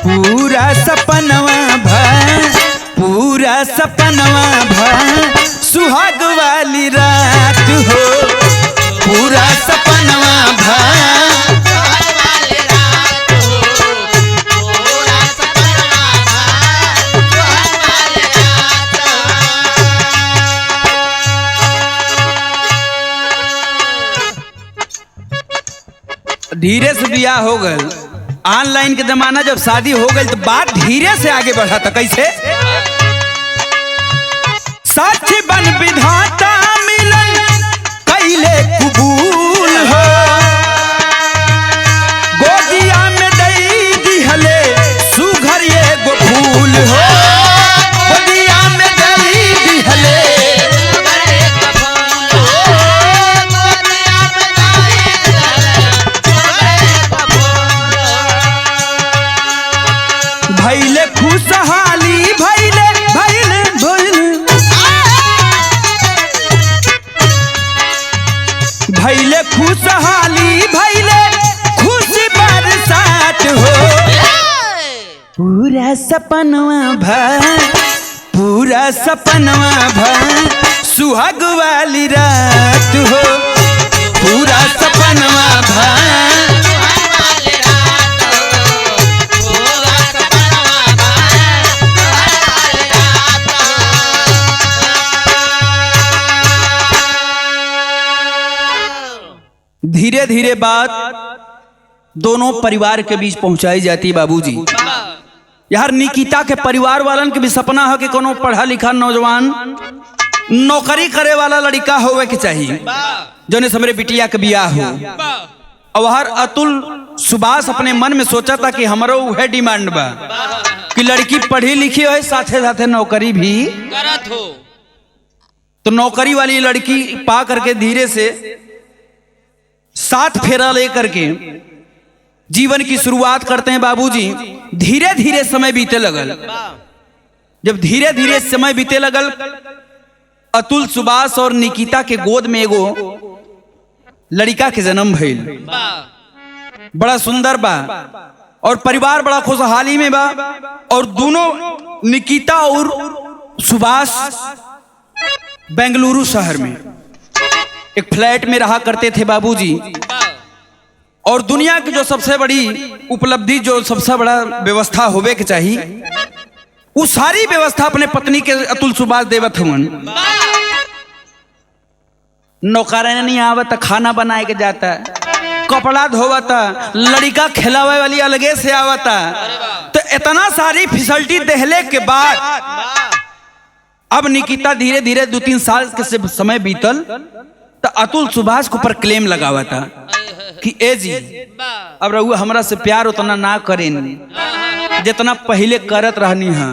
पूरा सपनवा भा, पूरा सपनवा भा सुहाग वाली रात हो, पूरा सपनवा भा धीरे से बियाह हो गल। ऑनलाइन के जमाना जब शादी हो गई तो बात धीरे से आगे बढ़ा था। कैसे? सच बन विधाता मिलन कैले कबूल हो, गोदिया में दई दिहले सुघर ये गो फूल हो, गोदिया में दई दिहले भैले खुशहाली, भैले भैले भैले खुशहाली, भैले खुशी बरसात हो, पूरा सपनवा भा, पूरा सपनवा भा सुहाग वाली रात हो, पूरा सपनवा भा धीरे धीरे बात दोनों परिवार के बीच पहुंचाई जाती है। बाबूजी, यार निकिता के परिवार वालन के भी सपना है कि कोनो पढ़ा लिखा नौजवान नौकरी करे वाला लड़का होवे के चाहिए, जोने से मेरे बिटिया के बियाह हो। और हर अतुल सुभाष अपने मन में सोचा था कि हमारो वह डिमांड बा कि लड़की पढ़ी लिखी हो, साथे साथे नौकरी भी करत हो। तो नौकरी वाली लड़की पा करके धीरे से 7 फेरा लेकर के जीवन की शुरुआत करते हैं। बाबूजी, धीरे धीरे समय बीते लगल। जब धीरे धीरे समय बीते लगल, अतुल सुभाष और निकिता के गोद में एगो लड़का के जन्म भइल, बड़ा सुंदर बा और परिवार बड़ा खुशहाली में बा। और दोनों निकिता और सुभाष बेंगलुरु शहर में एक फ्लैट में रहा करते थे बाबूजी। और दुनिया की जो सबसे बड़ी उपलब्धि, जो सबसे बड़ा व्यवस्था होवे के चाहिए, वो सारी व्यवस्था अपने पत्नी के अतुल सुभाष देवत हवन। नौकरानी नहीं आवत, खाना बनाए के जाता, कपड़ा धोवता, लड़का खिलावे वाली अलगे से आवता। तो इतना सारी फैसिलिटी देहले के बाद अब निकिता धीरे धीरे 2-3 साल के समय बीतल तो अतुल सुभाष के ऊपर क्लेम लगावता कि ए जी अब रहुआ हमरा से प्यार उतना ना करें जितना पहले करत रहनी है।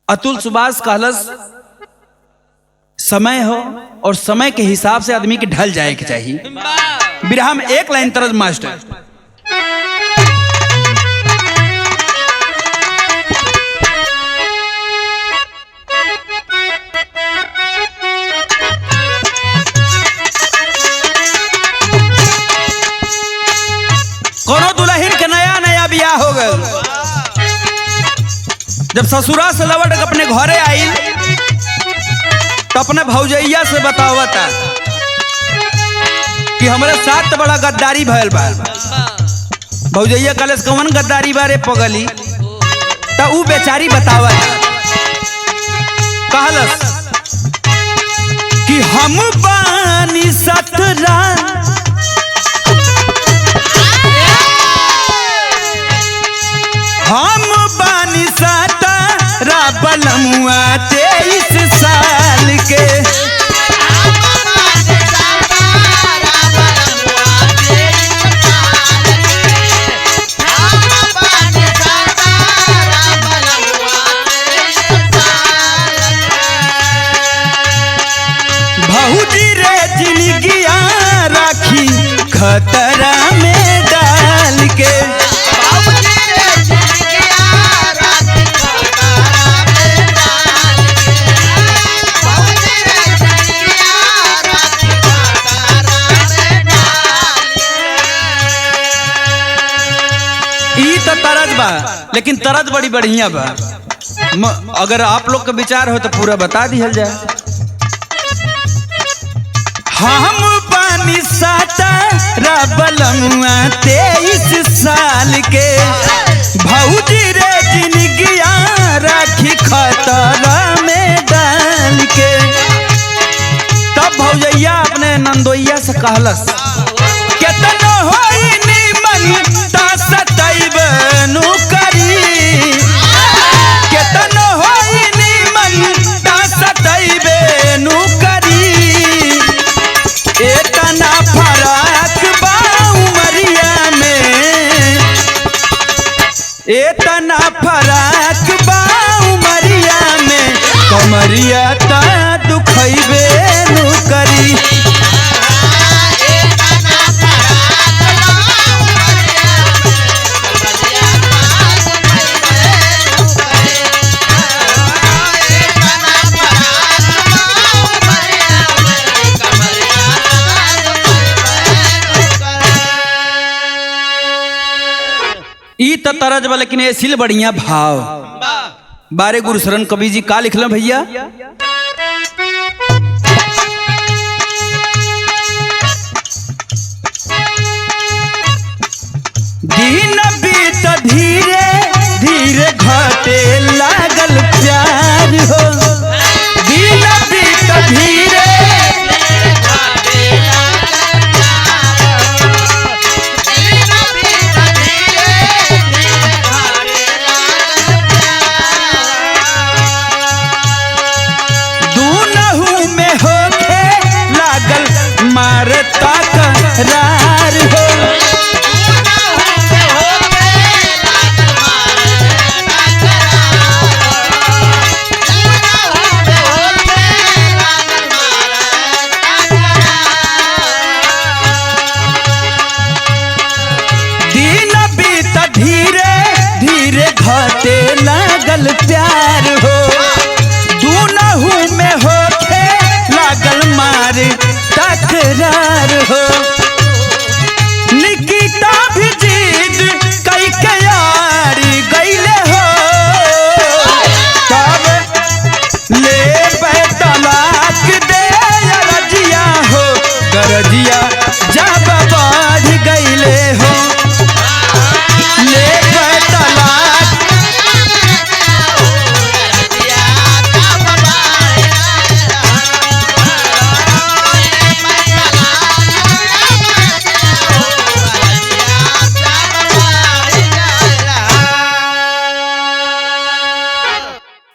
अतुल सुभाष कहलस समय हो और समय के हिसाब से आदमी के ढल जाए के चाहिए। बिरहा में एक लाइन तरज मास्टर, कोनो दुल्हन के नया नया बियाह हो गए, जब ससुरा से लौट के अपने घरे आई तो अपने भौजैया से बतावता कि हमारे साथ तो बड़ा गद्दारी भयल बा। भौजैया कलश कौन गद्दारी बारे पगली तो ऊ बेचारी बतावता, कहलस कि हम बानी सतरा बलमुआ 23 साल के। भौजी रे जिंदगिया राखी खतरा में डाल के। तरज बा, लेकिन तरज बड़ी बढ़िया बा। अगर आप लोग का विचार हो तो पूरा बता दिया जाए। हम पानी साता बलमुआ 23 साल के, भौजी रे जिंदगिया राखी खतरा में डाल के। तब भौजैया अपने नंदोइया से कहलस केतनो होई निमन सतैब नुकरी, केतनो होई निमन सतैब नुकरी। एतना फराक बा उमरिया में, एतना फराक बा उमरिया में, कमरिया ता दुखैबे नुकरी। ई तो तरज बा, लेकिन ऐसी बढ़िया भाव बारे गुरु शरण कवि जी का लिखल भैया। दिन बीत धीरे धीरे घटे लागल प्यार हो, दिन बीत धीरे मारता करार हो। दिन बीत धीरे धीरे घटे लागल प्यार हो, दूनहु में होके लागल मार तकरार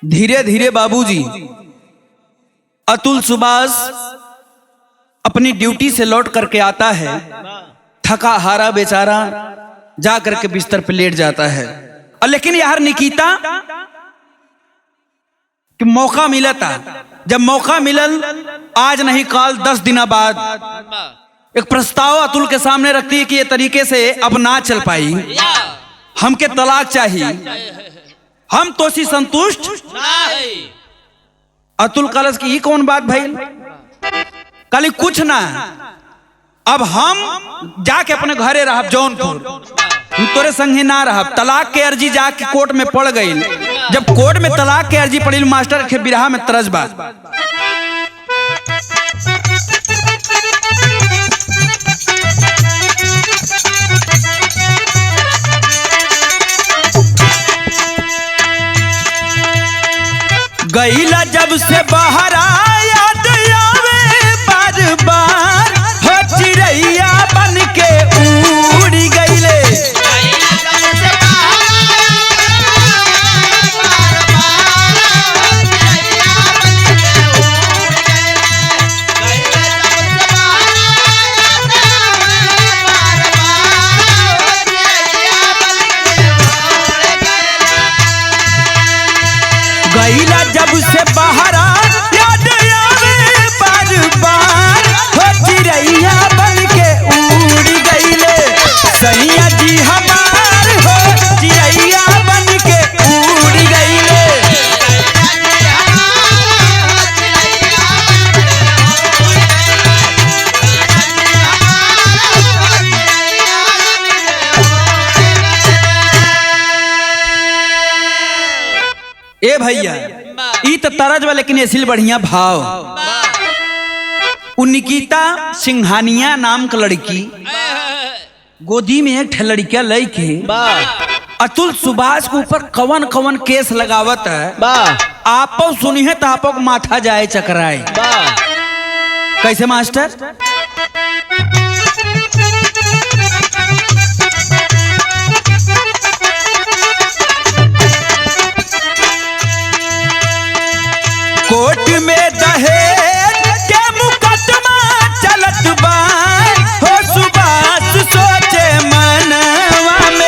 धीरे धीरे बाबूजी अतुल सुभाष अपनी ड्यूटी से लौट करके आता है। थका हारा बेचारा जा करके बिस्तर पे लेट जाता है। और लेकिन यार निकिता कि मौका मिला था, जब मौका मिलल आज नहीं कल 10 दिन बाद एक प्रस्ताव अतुल के सामने रखती है कि ये तरीके से अब ना चल पाई, हमके तलाक चाहिए, हम तो सी संतुष्ट। अतुल कलश की ये कौन बात भाई, कल कुछ ना, अब हम जाके अपने घरे रहब जौनपुर, हम तोरे संगे ना रहब। तलाक के अर्जी जाके कोर्ट में पड़ गई। जब कोर्ट में तलाक के अर्जी पड़ी मास्टर के बिरहा में तरस बात। गईला जब से बाहर याद आवे बार बार, हो चिड़ैया बन के उड़ी गईले। गईला जब से बाहर याद आवे बार बार, हो चिड़ैया बन के उड़ गईले। सैया जी हमार हो चिड़ैया बन के उड़ गईले। ए भैया ई तो तरज बा, लेकिन ऐसी बढ़िया भाव। निकिता सिंघानिया नाम का लड़की गोदी में एक लड़किया लड़के अतुल सुभाष के ऊपर कवन कवन केस लगावत है। आप सुनी है तो आपको माथा जाए चकराए। कैसे मास्टर? कोर्ट में दहेज के मुकदमा चलत बा, हो सुभाष सोचे मनवा में।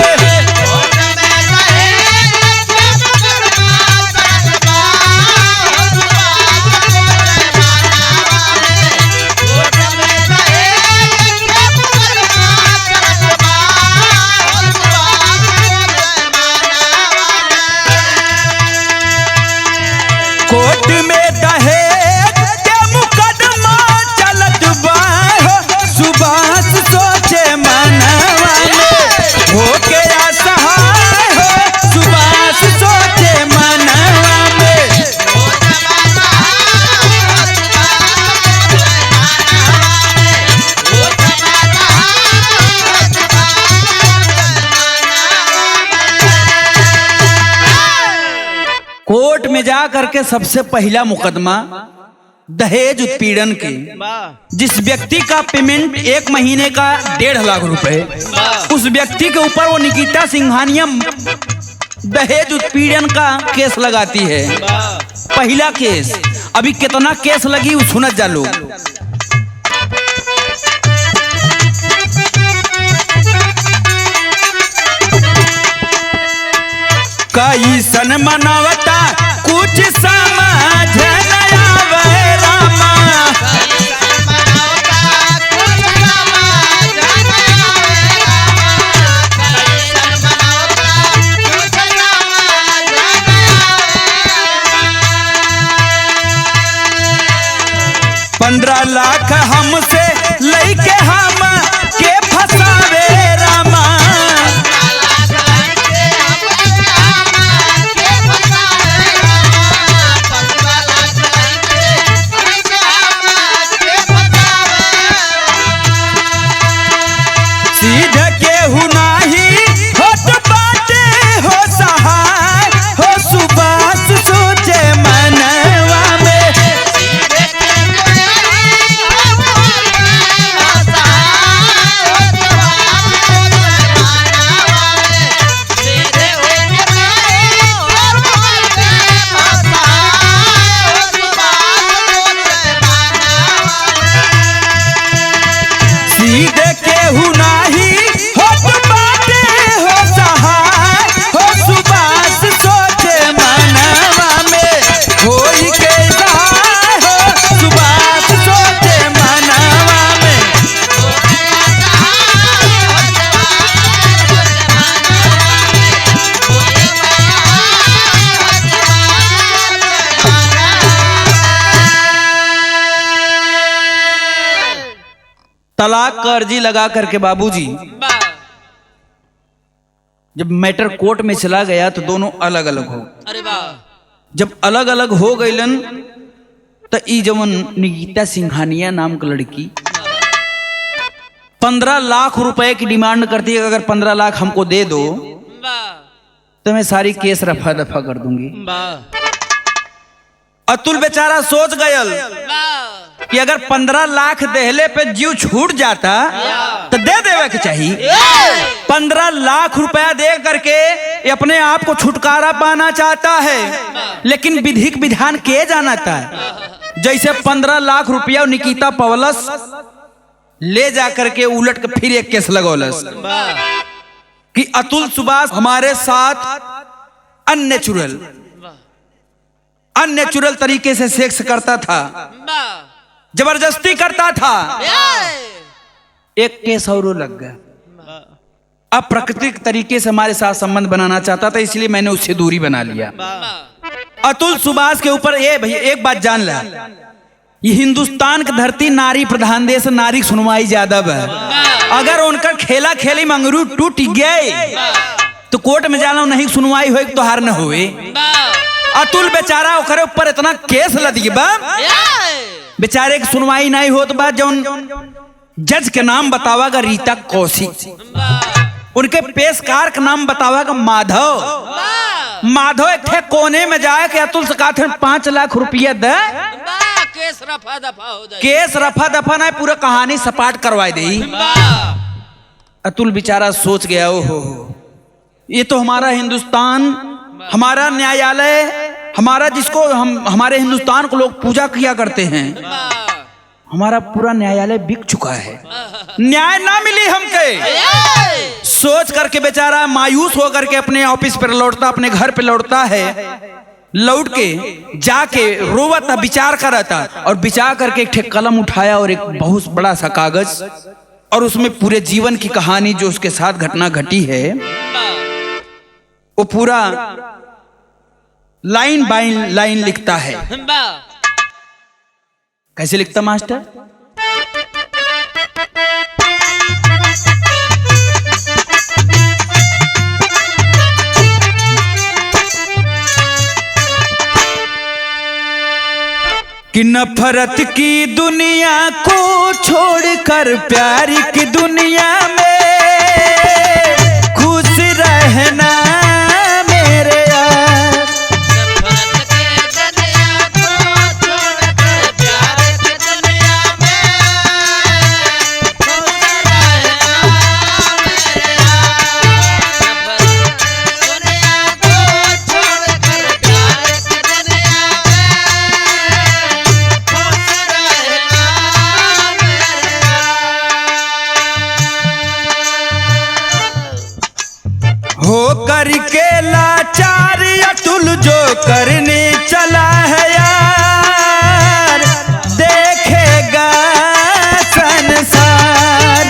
कोर्ट में दहेज के मुकदमा चलत बा, हो सुभाष सोचे मनवा में। हो के असहाय हो सुभाष सोचे मनवा में। कोर्ट में जा करके सबसे पहला मुकदमा दहेज उत्पीड़न के, जिस व्यक्ति का पेमेंट 1 महीने का 1.5 लाख रुपए, उस व्यक्ति के ऊपर वो निकिता सिंघानिया दहेज उत्पीड़न का केस लगाती है। पहला केस। अभी कितना केस लगी वो सुनत जा लोग। कैसन मनवता कुछ समझ न आवे रामा। पंद्रह लाख हमसे लैके हम के फसावे रामा। सीधे केहू नाही होत बाटे हो सहाय, हो सुभाष सोचे मनवा में। तलाक का अर्जी लगा करके बाबूजी वाह जब मैटर कोर्ट में चला गया तो दोनों अलग अलग हो। अरे वाह जब अलग अलग हो गईलन तो ई जवन निकिता सिंघानिया नाम की लड़की 15 लाख रुपए की डिमांड करती है। अगर 15 लाख हमको दे दो वाह तो मैं सारी केस रफा दफा कर दूंगी। वाह अतुल बेचारा सोच गयल वाह कि अगर 15 लाख देहले पे जीव छूट जाता तो दे देवे के चाहिए। 15 लाख रुपया दे करके ये अपने आप को छुटकारा पाना चाहता है, लेकिन विधिक विधान के जानता है। जैसे 15 लाख रुपया निकिता पवलस ले जा करके उलट के फिर एक केस लगौलस वाह कि अतुल सुभाष हमारे साथ अननेचुरल तरीके से सेक्स करता था, वाह जबरदस्ती करता था। एक केस और लग गया। अब प्राकृतिक तरीके से हमारे साथ संबंध बनाना चाहता था, इसलिए मैंने उससे दूरी बना लिया। अतुल सुभाष के ऊपर ये भैया एक बात जान ला, ये हिंदुस्तान की धरती नारी प्रधान देश, नारी सुनवाई ज्यादा है। अगर उनका खेला खेली मंगरू टूट गए तो कोर्ट में जाना नहीं सुनवाई हो तो हार न हुए। अतुल बेचारा ओकरे ऊपर इतना केस लदी बा, बेचारे की सुनवाई नहीं हो तो बाद जौन जज के नाम बतावागा रीता कौशिक, उनके पेशकार का नाम बतावागा माधव। माधव एक थे कोने में जाए के अतुल से कहा थे 5 लाख रुपया दे, केस रफा दफा हो जाए। केस रफा दफा नहीं पूरा कहानी सपाट करवाई दे। अतुल बेचारा सोच गया ओहो ये तो हमारा हिंदुस्तान, हमारा न्यायालय, हमारा जिसको हम हमारे हिंदुस्तान को लोग पूजा किया करते हैं, हमारा पूरा न्यायालय बिक चुका है, न्याय ना मिली हमके। सोच करके बेचारा मायूस होकर के अपने ऑफिस पर लौटता, अपने घर पे लौटता है। लौट के जाके रोवता, विचार करता और विचार करके एक ठे कलम उठाया और एक बहुत बड़ा सा कागज, और उसमें पूरे जीवन की कहानी जो उसके साथ घटना घटी है वो पूरा लाइन बाय लाइन लिखता है। कैसे लिखता मास्टर? कि नफरत की दुनिया को छोड़कर प्यार की दुनिया में खुश रहना मेरे यार। नफरत के दुनिया को छोड़कर प्यार की दुनिया में खुश रहना मेरे यार। नफरत दुनिया को छोड़कर प्यार की दुनिया में खुश रहना मेरे यार। हो करके लाचार अतुल जो करने चला है यार, देखेगा संसार।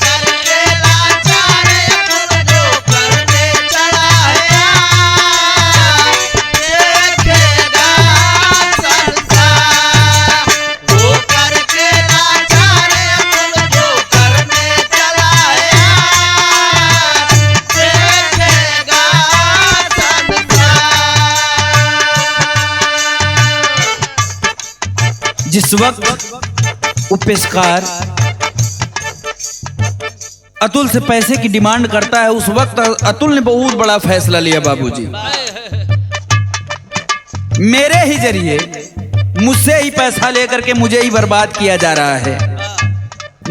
करके लाचार अतुल जो करने चला है यार, देखेगा संसार। वो करके लाचार अतुल जो करने चला है यार, देखेगा संसार। जिस वक्त वो पेशकार अतुल से पैसे की डिमांड करता है, उस वक्त अतुल ने बहुत बड़ा फैसला लिया बाबूजी, मेरे ही जरिए मुझसे ही पैसा लेकर के मुझे ही बर्बाद किया जा रहा है।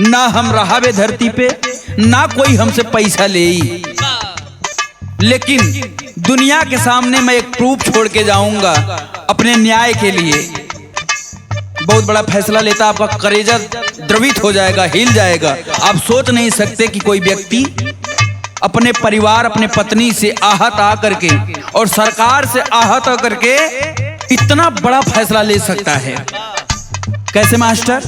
ना हम रहा वे धरती पे, ना कोई हमसे पैसा ले, लेकिन दुनिया के सामने मैं एक प्रूफ छोड़ के जाऊंगा अपने न्याय के लिए। बहुत बड़ा फैसला लेता, आपका कलेजा द्रवित हो जाएगा, हिल जाएगा। आप सोच नहीं सकते कि कोई व्यक्ति अपने परिवार, अपने पत्नी से आहत आकर के और सरकार से आहत आकर के इतना बड़ा फैसला ले सकता है। कैसे मास्टर?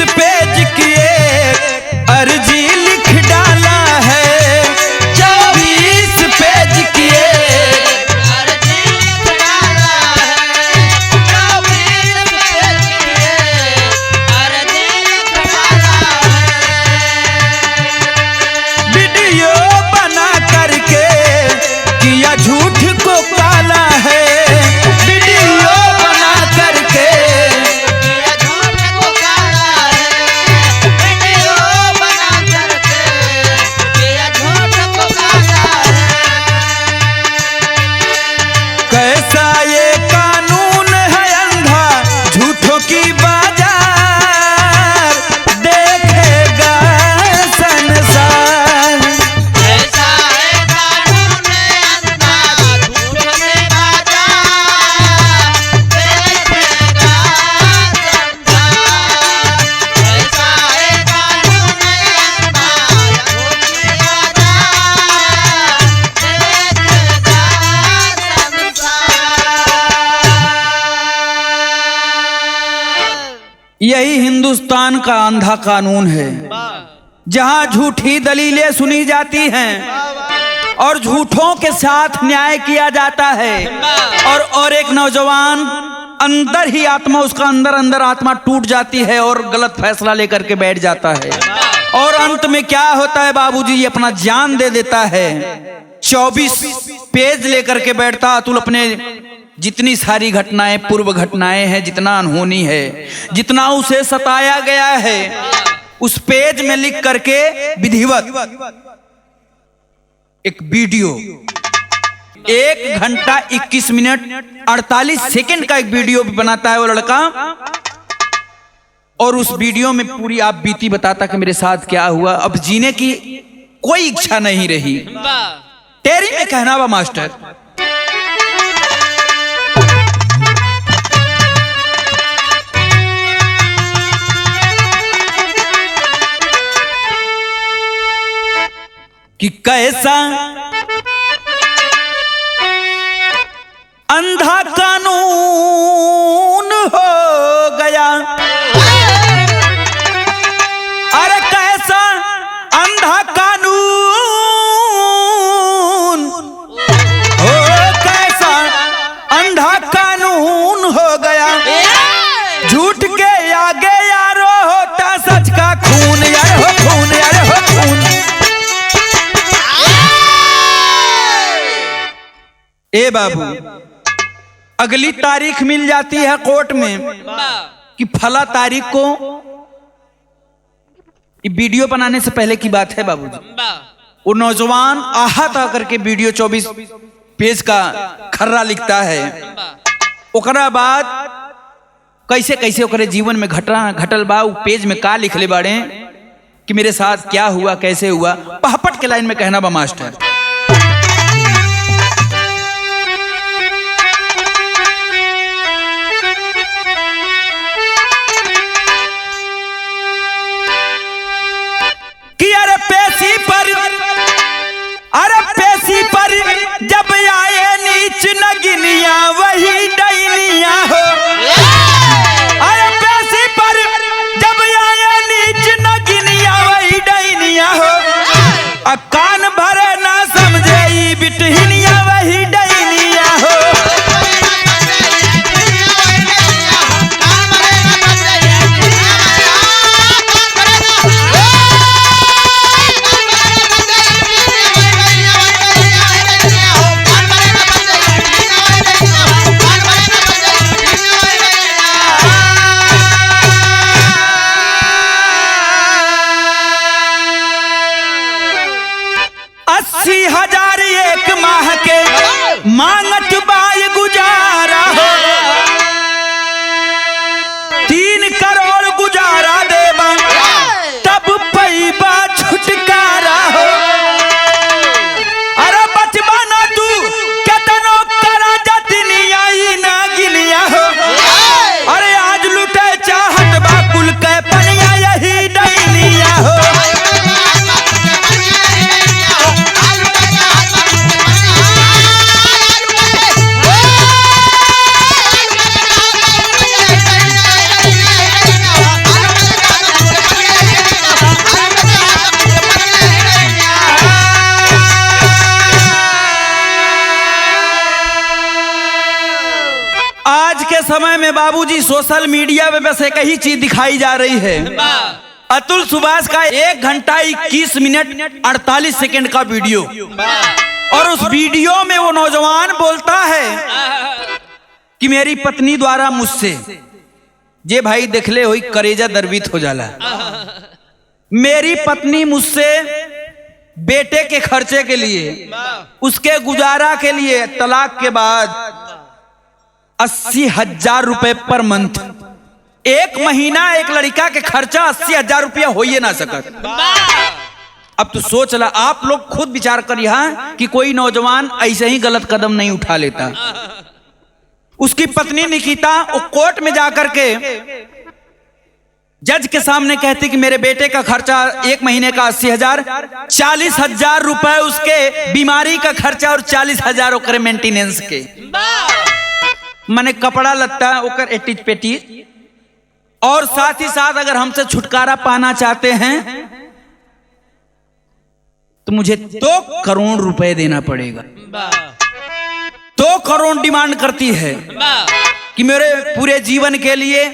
पेज की एक अर्जी लिख डाला है, 24 पेज की हिंदुस्तान का अंधा कानून है, जहां झूठी दलीलें सुनी जाती हैं और झूठों के साथ न्याय किया जाता है, और एक नौजवान अंदर ही आत्मा, उसका अंदर अंदर आत्मा टूट जाती है और गलत फैसला लेकर के बैठ जाता है, और अंत में क्या होता है बाबूजी, ये अपना जान दे देता है। 24 पेज लेकर के बैठता अतुल, अपने जितनी सारी घटनाएं, पूर्व घटनाएं हैं, जितना अनहोनी है, जितना उसे सताया गया है, उस पेज में लिख करके विधिवत एक वीडियो 1 घंटा 21 मिनट 48 सेकंड का एक वीडियो भी बनाता है वो लड़का, और उस वीडियो में पूरी आप बीती बताता कि मेरे साथ क्या हुआ, अब जीने की कोई इच्छा नहीं रही। तेरी में कहना बा मास्टर, कि कैसा अंधा कानून हो गया, अरे कैसा अंधा कानून हो, कैसा अंधा कानून हो गया, झूठ के आगे यारो होता सच का खून, यार हो खून, यार हो खून। ए बाबू, अगली तारीख मिल जाती है कोर्ट में कि फला तारीख को, ये वीडियो बनाने से पहले की बात है बाबूजी, वो नौजवान आहत आकर के वीडियो 24 पेज का खर्रा लिखता है। ओकरा बाद कैसे कैसे ओकरे जीवन में घटल बा, वो पेज में का लिखले बाड़े कि मेरे साथ क्या हुआ, कैसे हुआ, पहपट के लाइन में कहना बा मास्टर, पेशी पर जब आए नीच नगिनिया वही डैनिया हो, अरे पेशी पर जब आए नीच नगिनिया वही डैनिया हो, कान भरे ना समझे बिटहिनिया वही डैनिया हो। मांगत बाय गुजारा हो, 3 करोड़ गुजारा देबा तब पैबा छुटकारा हो, अरे बचबा ना तू केतनो करा जतनिया ना गिनिया हो, अरे आज लुटे चाहत बा कुल के पनिया यही डैनिया हो। आज के समय में बाबूजी सोशल मीडिया पे बस एक ही चीज दिखाई जा रही है, अतुल सुभाष का 1 घंटा 21 मिनट 48 सेकंड का वीडियो, और उस वीडियो में वो नौजवान बोलता है कि मेरी पत्नी द्वारा मुझसे, जे भाई देखले हुई करेजा दर्वित हो जाला, मेरी पत्नी मुझसे बेटे के खर्चे के लिए, उसके गुजारा के लिए तलाक के बाद 80,000 रुपए पर मंथ, 1 महीना एक लड़का के खर्चा 80,000 रुपया हो ही ना सकत। अब तो सोच ला, आप लोग खुद विचार करिए कि कोई नौजवान ऐसे ही गलत कदम नहीं उठा लेता। उसकी पत्नी निकिता वो कोर्ट में जाकर के जज के सामने कहती कि मेरे बेटे का खर्चा 1 महीने का 80,000, 40,000 रुपए उसके बीमारी का खर्चा और 40,000 ओकर मेंटेनेंस के, माने कपड़ा लत्ता ओकर एटीज पेटीज और साथ ही साथ अगर हमसे छुटकारा पाना चाहते हैं तो मुझे 2 करोड़ रुपए देना पड़ेगा। 2 करोड़ डिमांड करती है कि मेरे पूरे जीवन के लिए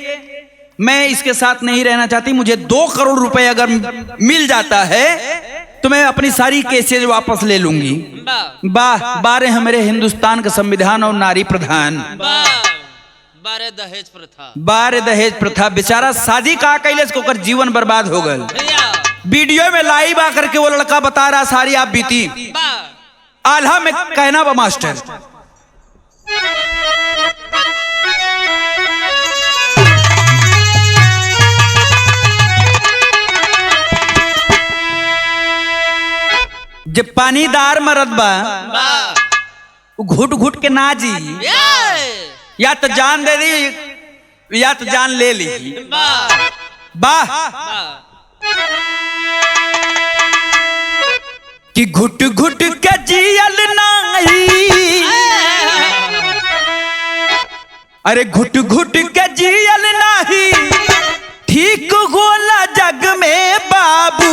मैं इसके साथ नहीं रहना चाहती, मुझे 2 करोड़ रुपए अगर मिल जाता है तो मैं अपनी सारी केसेज वापस ले लूंगी। वाह, बारे हमारे हिंदुस्तान का संविधान और नारी प्रधान। बारे दहेज प्रथा, बारे दहेज प्रथा। बेचारा शादी का कैले को कर जीवन बर्बाद हो गए। वीडियो में लाइव आकर के वो लड़का बता रहा सारी आप बीती आल्हा में कहना बा मास्टर। जब पानीदार मरद बा घुट घुट के ना जी, या तो जान दे दी या तो जान ले ली। वाह, कि घुट घुट के जियल नहीं, अरे घुट घुट के जियल नहीं ठीक होला जग में बाबू।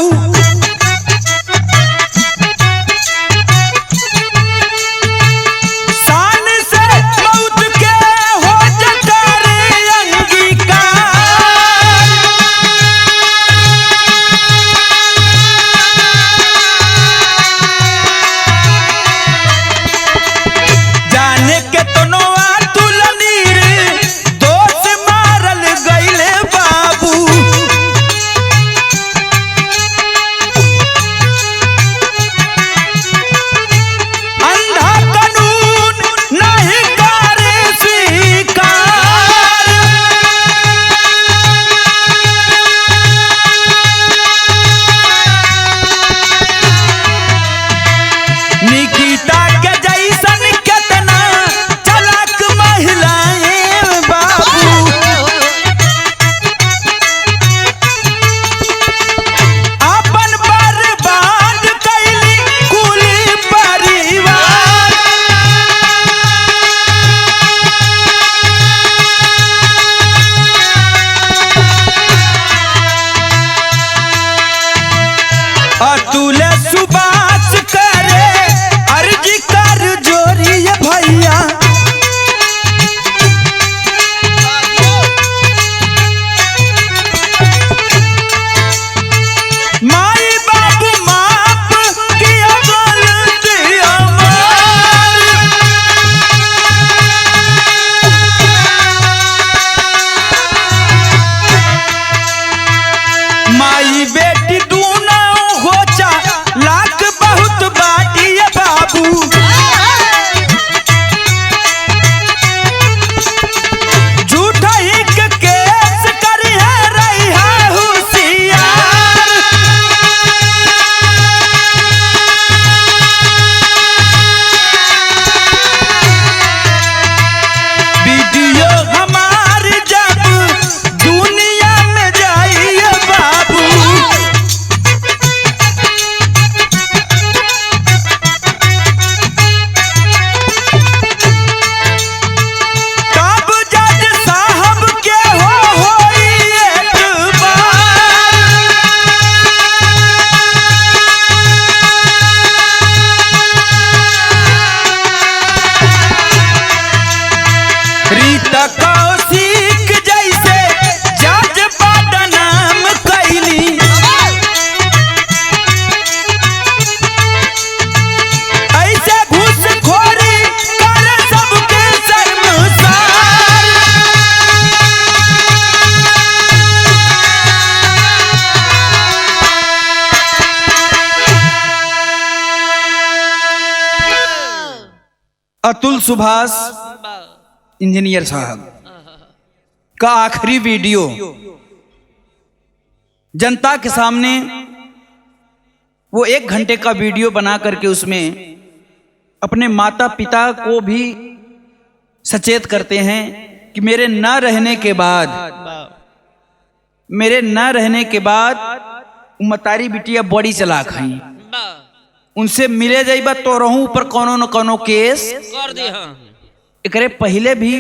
अतुल सुभाष इंजीनियर साहब का आखिरी वीडियो जनता के सामने वो 1 घंटे का वीडियो बना करके उसमें अपने माता पिता को भी सचेत करते हैं कि मेरे न रहने के बाद मतारी बिटिया बड़ी चलाक हैं, उनसे मिले जाइबा तो रहूं ऊपर कोनो न कोनो केस कर दी। एकरे पहले भी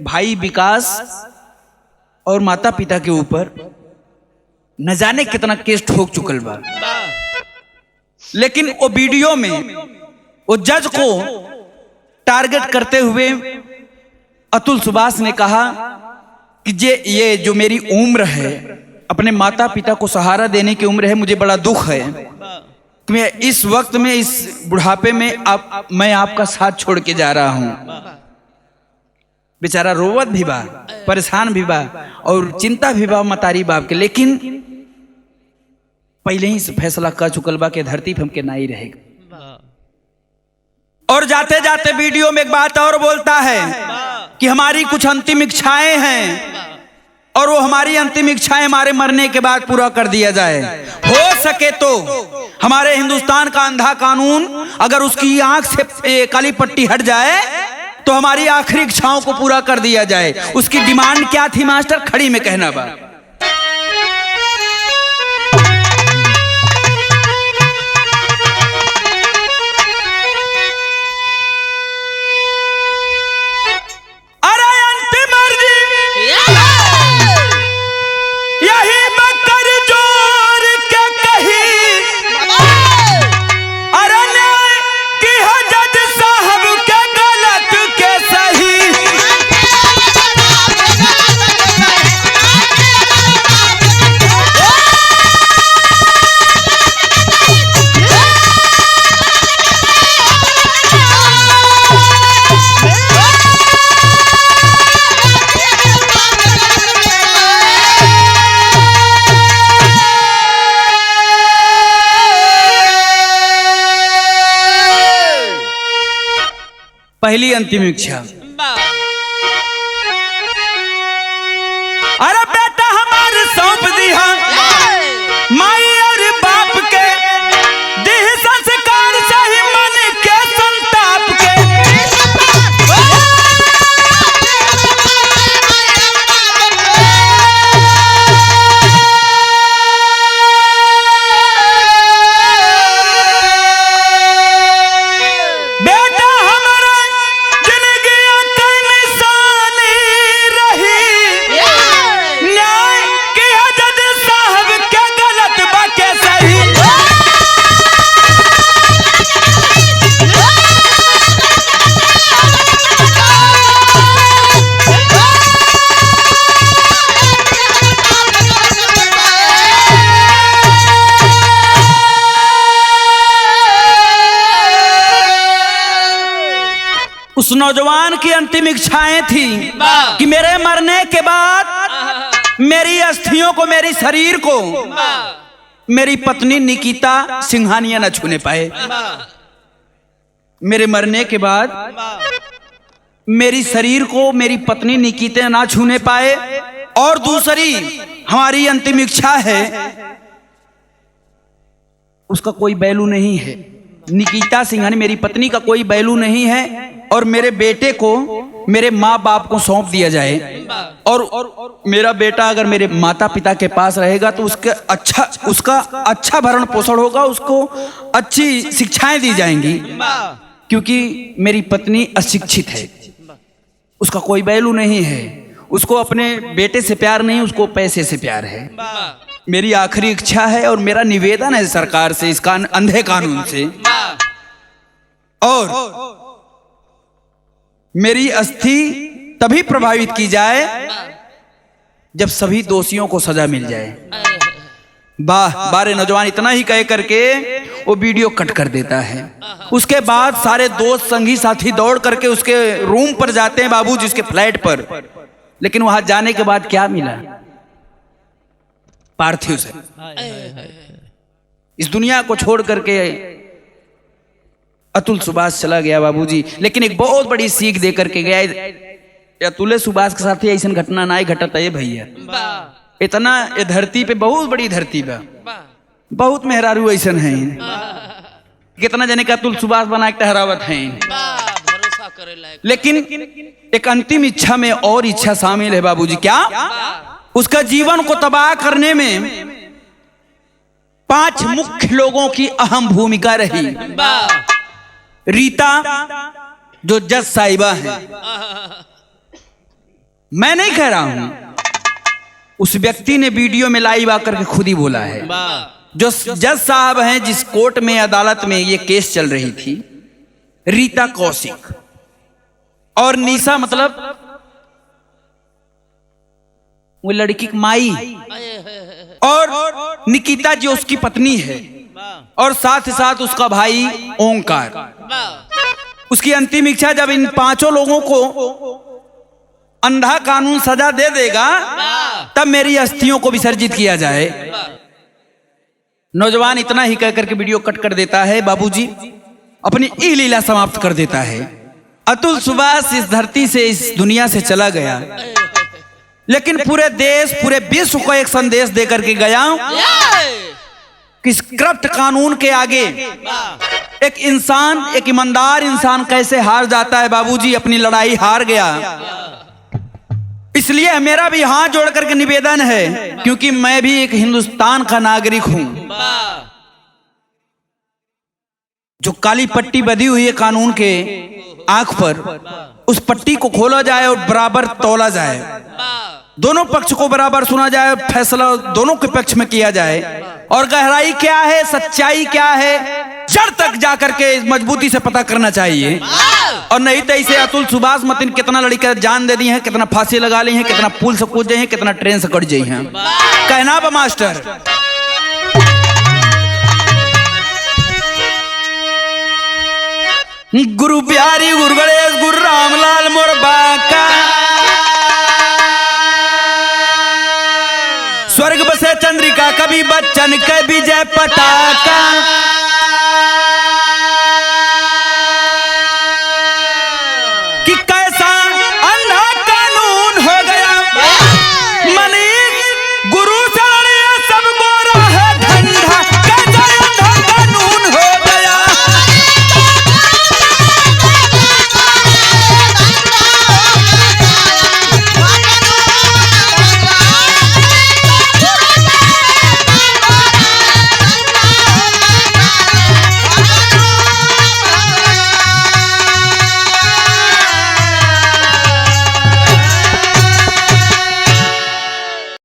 भाई विकास और माता पिता के ऊपर न जाने कितना केस ठोक चुकल बा। लेकिन वो वीडियो में वो जज को टारगेट करते हुए अतुल सुभाष ने कहा कि ये जो मेरी उम्र है, अपने माता पिता को सहारा देने की उम्र है, मुझे बड़ा दुख है कि मैं इस वक्त में, इस बुढ़ापे में मैं आपका साथ छोड़ के जा रहा हूं। बेचारा रोवत भी बा, परेशान भी बा और चिंता भी बा मतारी बाप के, लेकिन पहले ही फैसला कर चुकल बा कि धरती पे हमके नहीं रहेगा। और जाते जाते वीडियो में एक बात और बोलता है कि हमारी कुछ अंतिम इच्छाएं हैं और वो हमारी अंतिम इच्छाएं हमारे मरने के बाद पूरा कर दिया जाए। हो सके तो हमारे हिंदुस्तान का अंधा कानून अगर उसकी आंख से काली पट्टी हट जाए तो हमारी आखिरी इच्छाओं को पूरा कर दिया जाए। उसकी डिमांड क्या थी मास्टर? खड़ी में कहना बा। पहली अंतिम इच्छा, अरे बेटा हमारे सौंप दिया माई और बाप के, देह संस्कार सही मन के संताप के। उस नौजवान की अंतिम इच्छाएं थी कि मेरे मरने के बाद मेरी अस्थियों को, मेरी शरीर को मेरी पत्नी निकिता सिंघानिया न छूने पाए। मेरे मरने के बाद मेरी शरीर को मेरी पत्नी निकिता ना छूने पाए। और दूसरी हमारी अंतिम इच्छा है, उसका कोई वैल्यू नहीं है। निकिता सिंघानिया मेरी पत्नी का कोई वैल्यू नहीं है और मेरे बेटे को मेरे माँ बाप को सौंप दिया जाए। और मेरा बेटा अगर मेरे माता पिता के पास रहेगा तो उसका अच्छा भरण पोषण होगा, उसको अच्छी शिक्षाएं दी जाएंगी, क्योंकि मेरी पत्नी अशिक्षित है, उसका कोई वैल्यू नहीं है। उसको अपने बेटे से प्यार नहीं, उसको पैसे से प्यार है। मेरी आखिरी इच्छा है और मेरा निवेदन है सरकार से, इसका अंधे कानून से, और मेरी अस्थि तभी प्रभावित की जाए जब सभी दोषियों को सजा मिल जाए। बारे नौजवान इतना ही कह करके वो वीडियो कट कर देता है। उसके बाद सारे दोस्त संगी साथी दौड़ करके उसके रूम पर जाते हैं, बाबू जिसके फ्लैट पर। लेकिन वहां जाने के बाद क्या मिला? पार्थिव से इस दुनिया को छोड़ करके अतुल सुभाष चला गया बाबूजी। लेकिन एक बहुत बड़ी सीख दे करके गया। अतुल सुभाष के साथ ही ऐसा घटना ना घटता है भैया। इतना ये धरती पे बहुत बड़ी धरती बा, बहुत मेहरारू ऐसा है। कितना जने का अतुल सुभाष बना के ठहरावत है। लेकिन एक अंतिम इच्छा में और इच्छा शामिल है बाबूजी। क्या? उसका जीवन को तबाह करने में 5 मुख्य लोगों की अहम भूमिका रही। रीता जो जज साहिबा है, मैं नहीं कह रहा हूं, उस व्यक्ति ने वीडियो में लाइव आकर के खुद ही बोला है। जो जज साहब हैं, जिस कोर्ट में अदालत में ये केस चल रही थी, रीता कौशिक और निशा, मतलब वो लड़की की माई, और निकिता जो उसकी पत्नी है, और साथ ही साथ उसका भाई ओंकार। उसकी अंतिम इच्छा, जब इन पांचों लोगों को अंधा कानून सजा दे देगा तब मेरी अस्थियों को विसर्जित किया जाए। नौजवान इतना ही कहकर के वीडियो कट कर देता है। बाबूजी अपनी ई लीला समाप्त कर देता है। अतुल सुभाष इस धरती से, इस दुनिया से चला गया, लेकिन पूरे देश, पूरे विश्व को एक संदेश देकर के गया कि इस करप्ट कानून के आगे एक इंसान, एक ईमानदार इंसान कैसे हार जाता है। बाबूजी अपनी लड़ाई हार गया। इसलिए मेरा भी हाथ जोड़ करके निवेदन है, क्योंकि मैं भी एक हिंदुस्तान का नागरिक हूं। जो काली पट्टी बंधी हुई है कानून के आंख पर, उस पट्टी को खोला जाए और बराबर तौला जाए, दोनों पक्ष को बराबर सुना जाए और फैसला दोनों के पक्ष में किया जाए। और गहराई क्या है, सच्चाई क्या है, जड़ तक जाकर के मजबूती से पता करना चाहिए। और नहीं तो इसे अतुल सुभाष मतिन कितना लड़के जान दे दी है, कितना फांसी लगा ली है, कितना पुल से कूद जाए हैं, कितना ट्रेन से कट जाए हैं। कहना बा मास्टर, गुरु बिहारी, गुरु गणेश, गुरु रामलाल मोर बाका, स्वर्ग बसे चंद्रिका, कभी बच्चन के विजय पताका।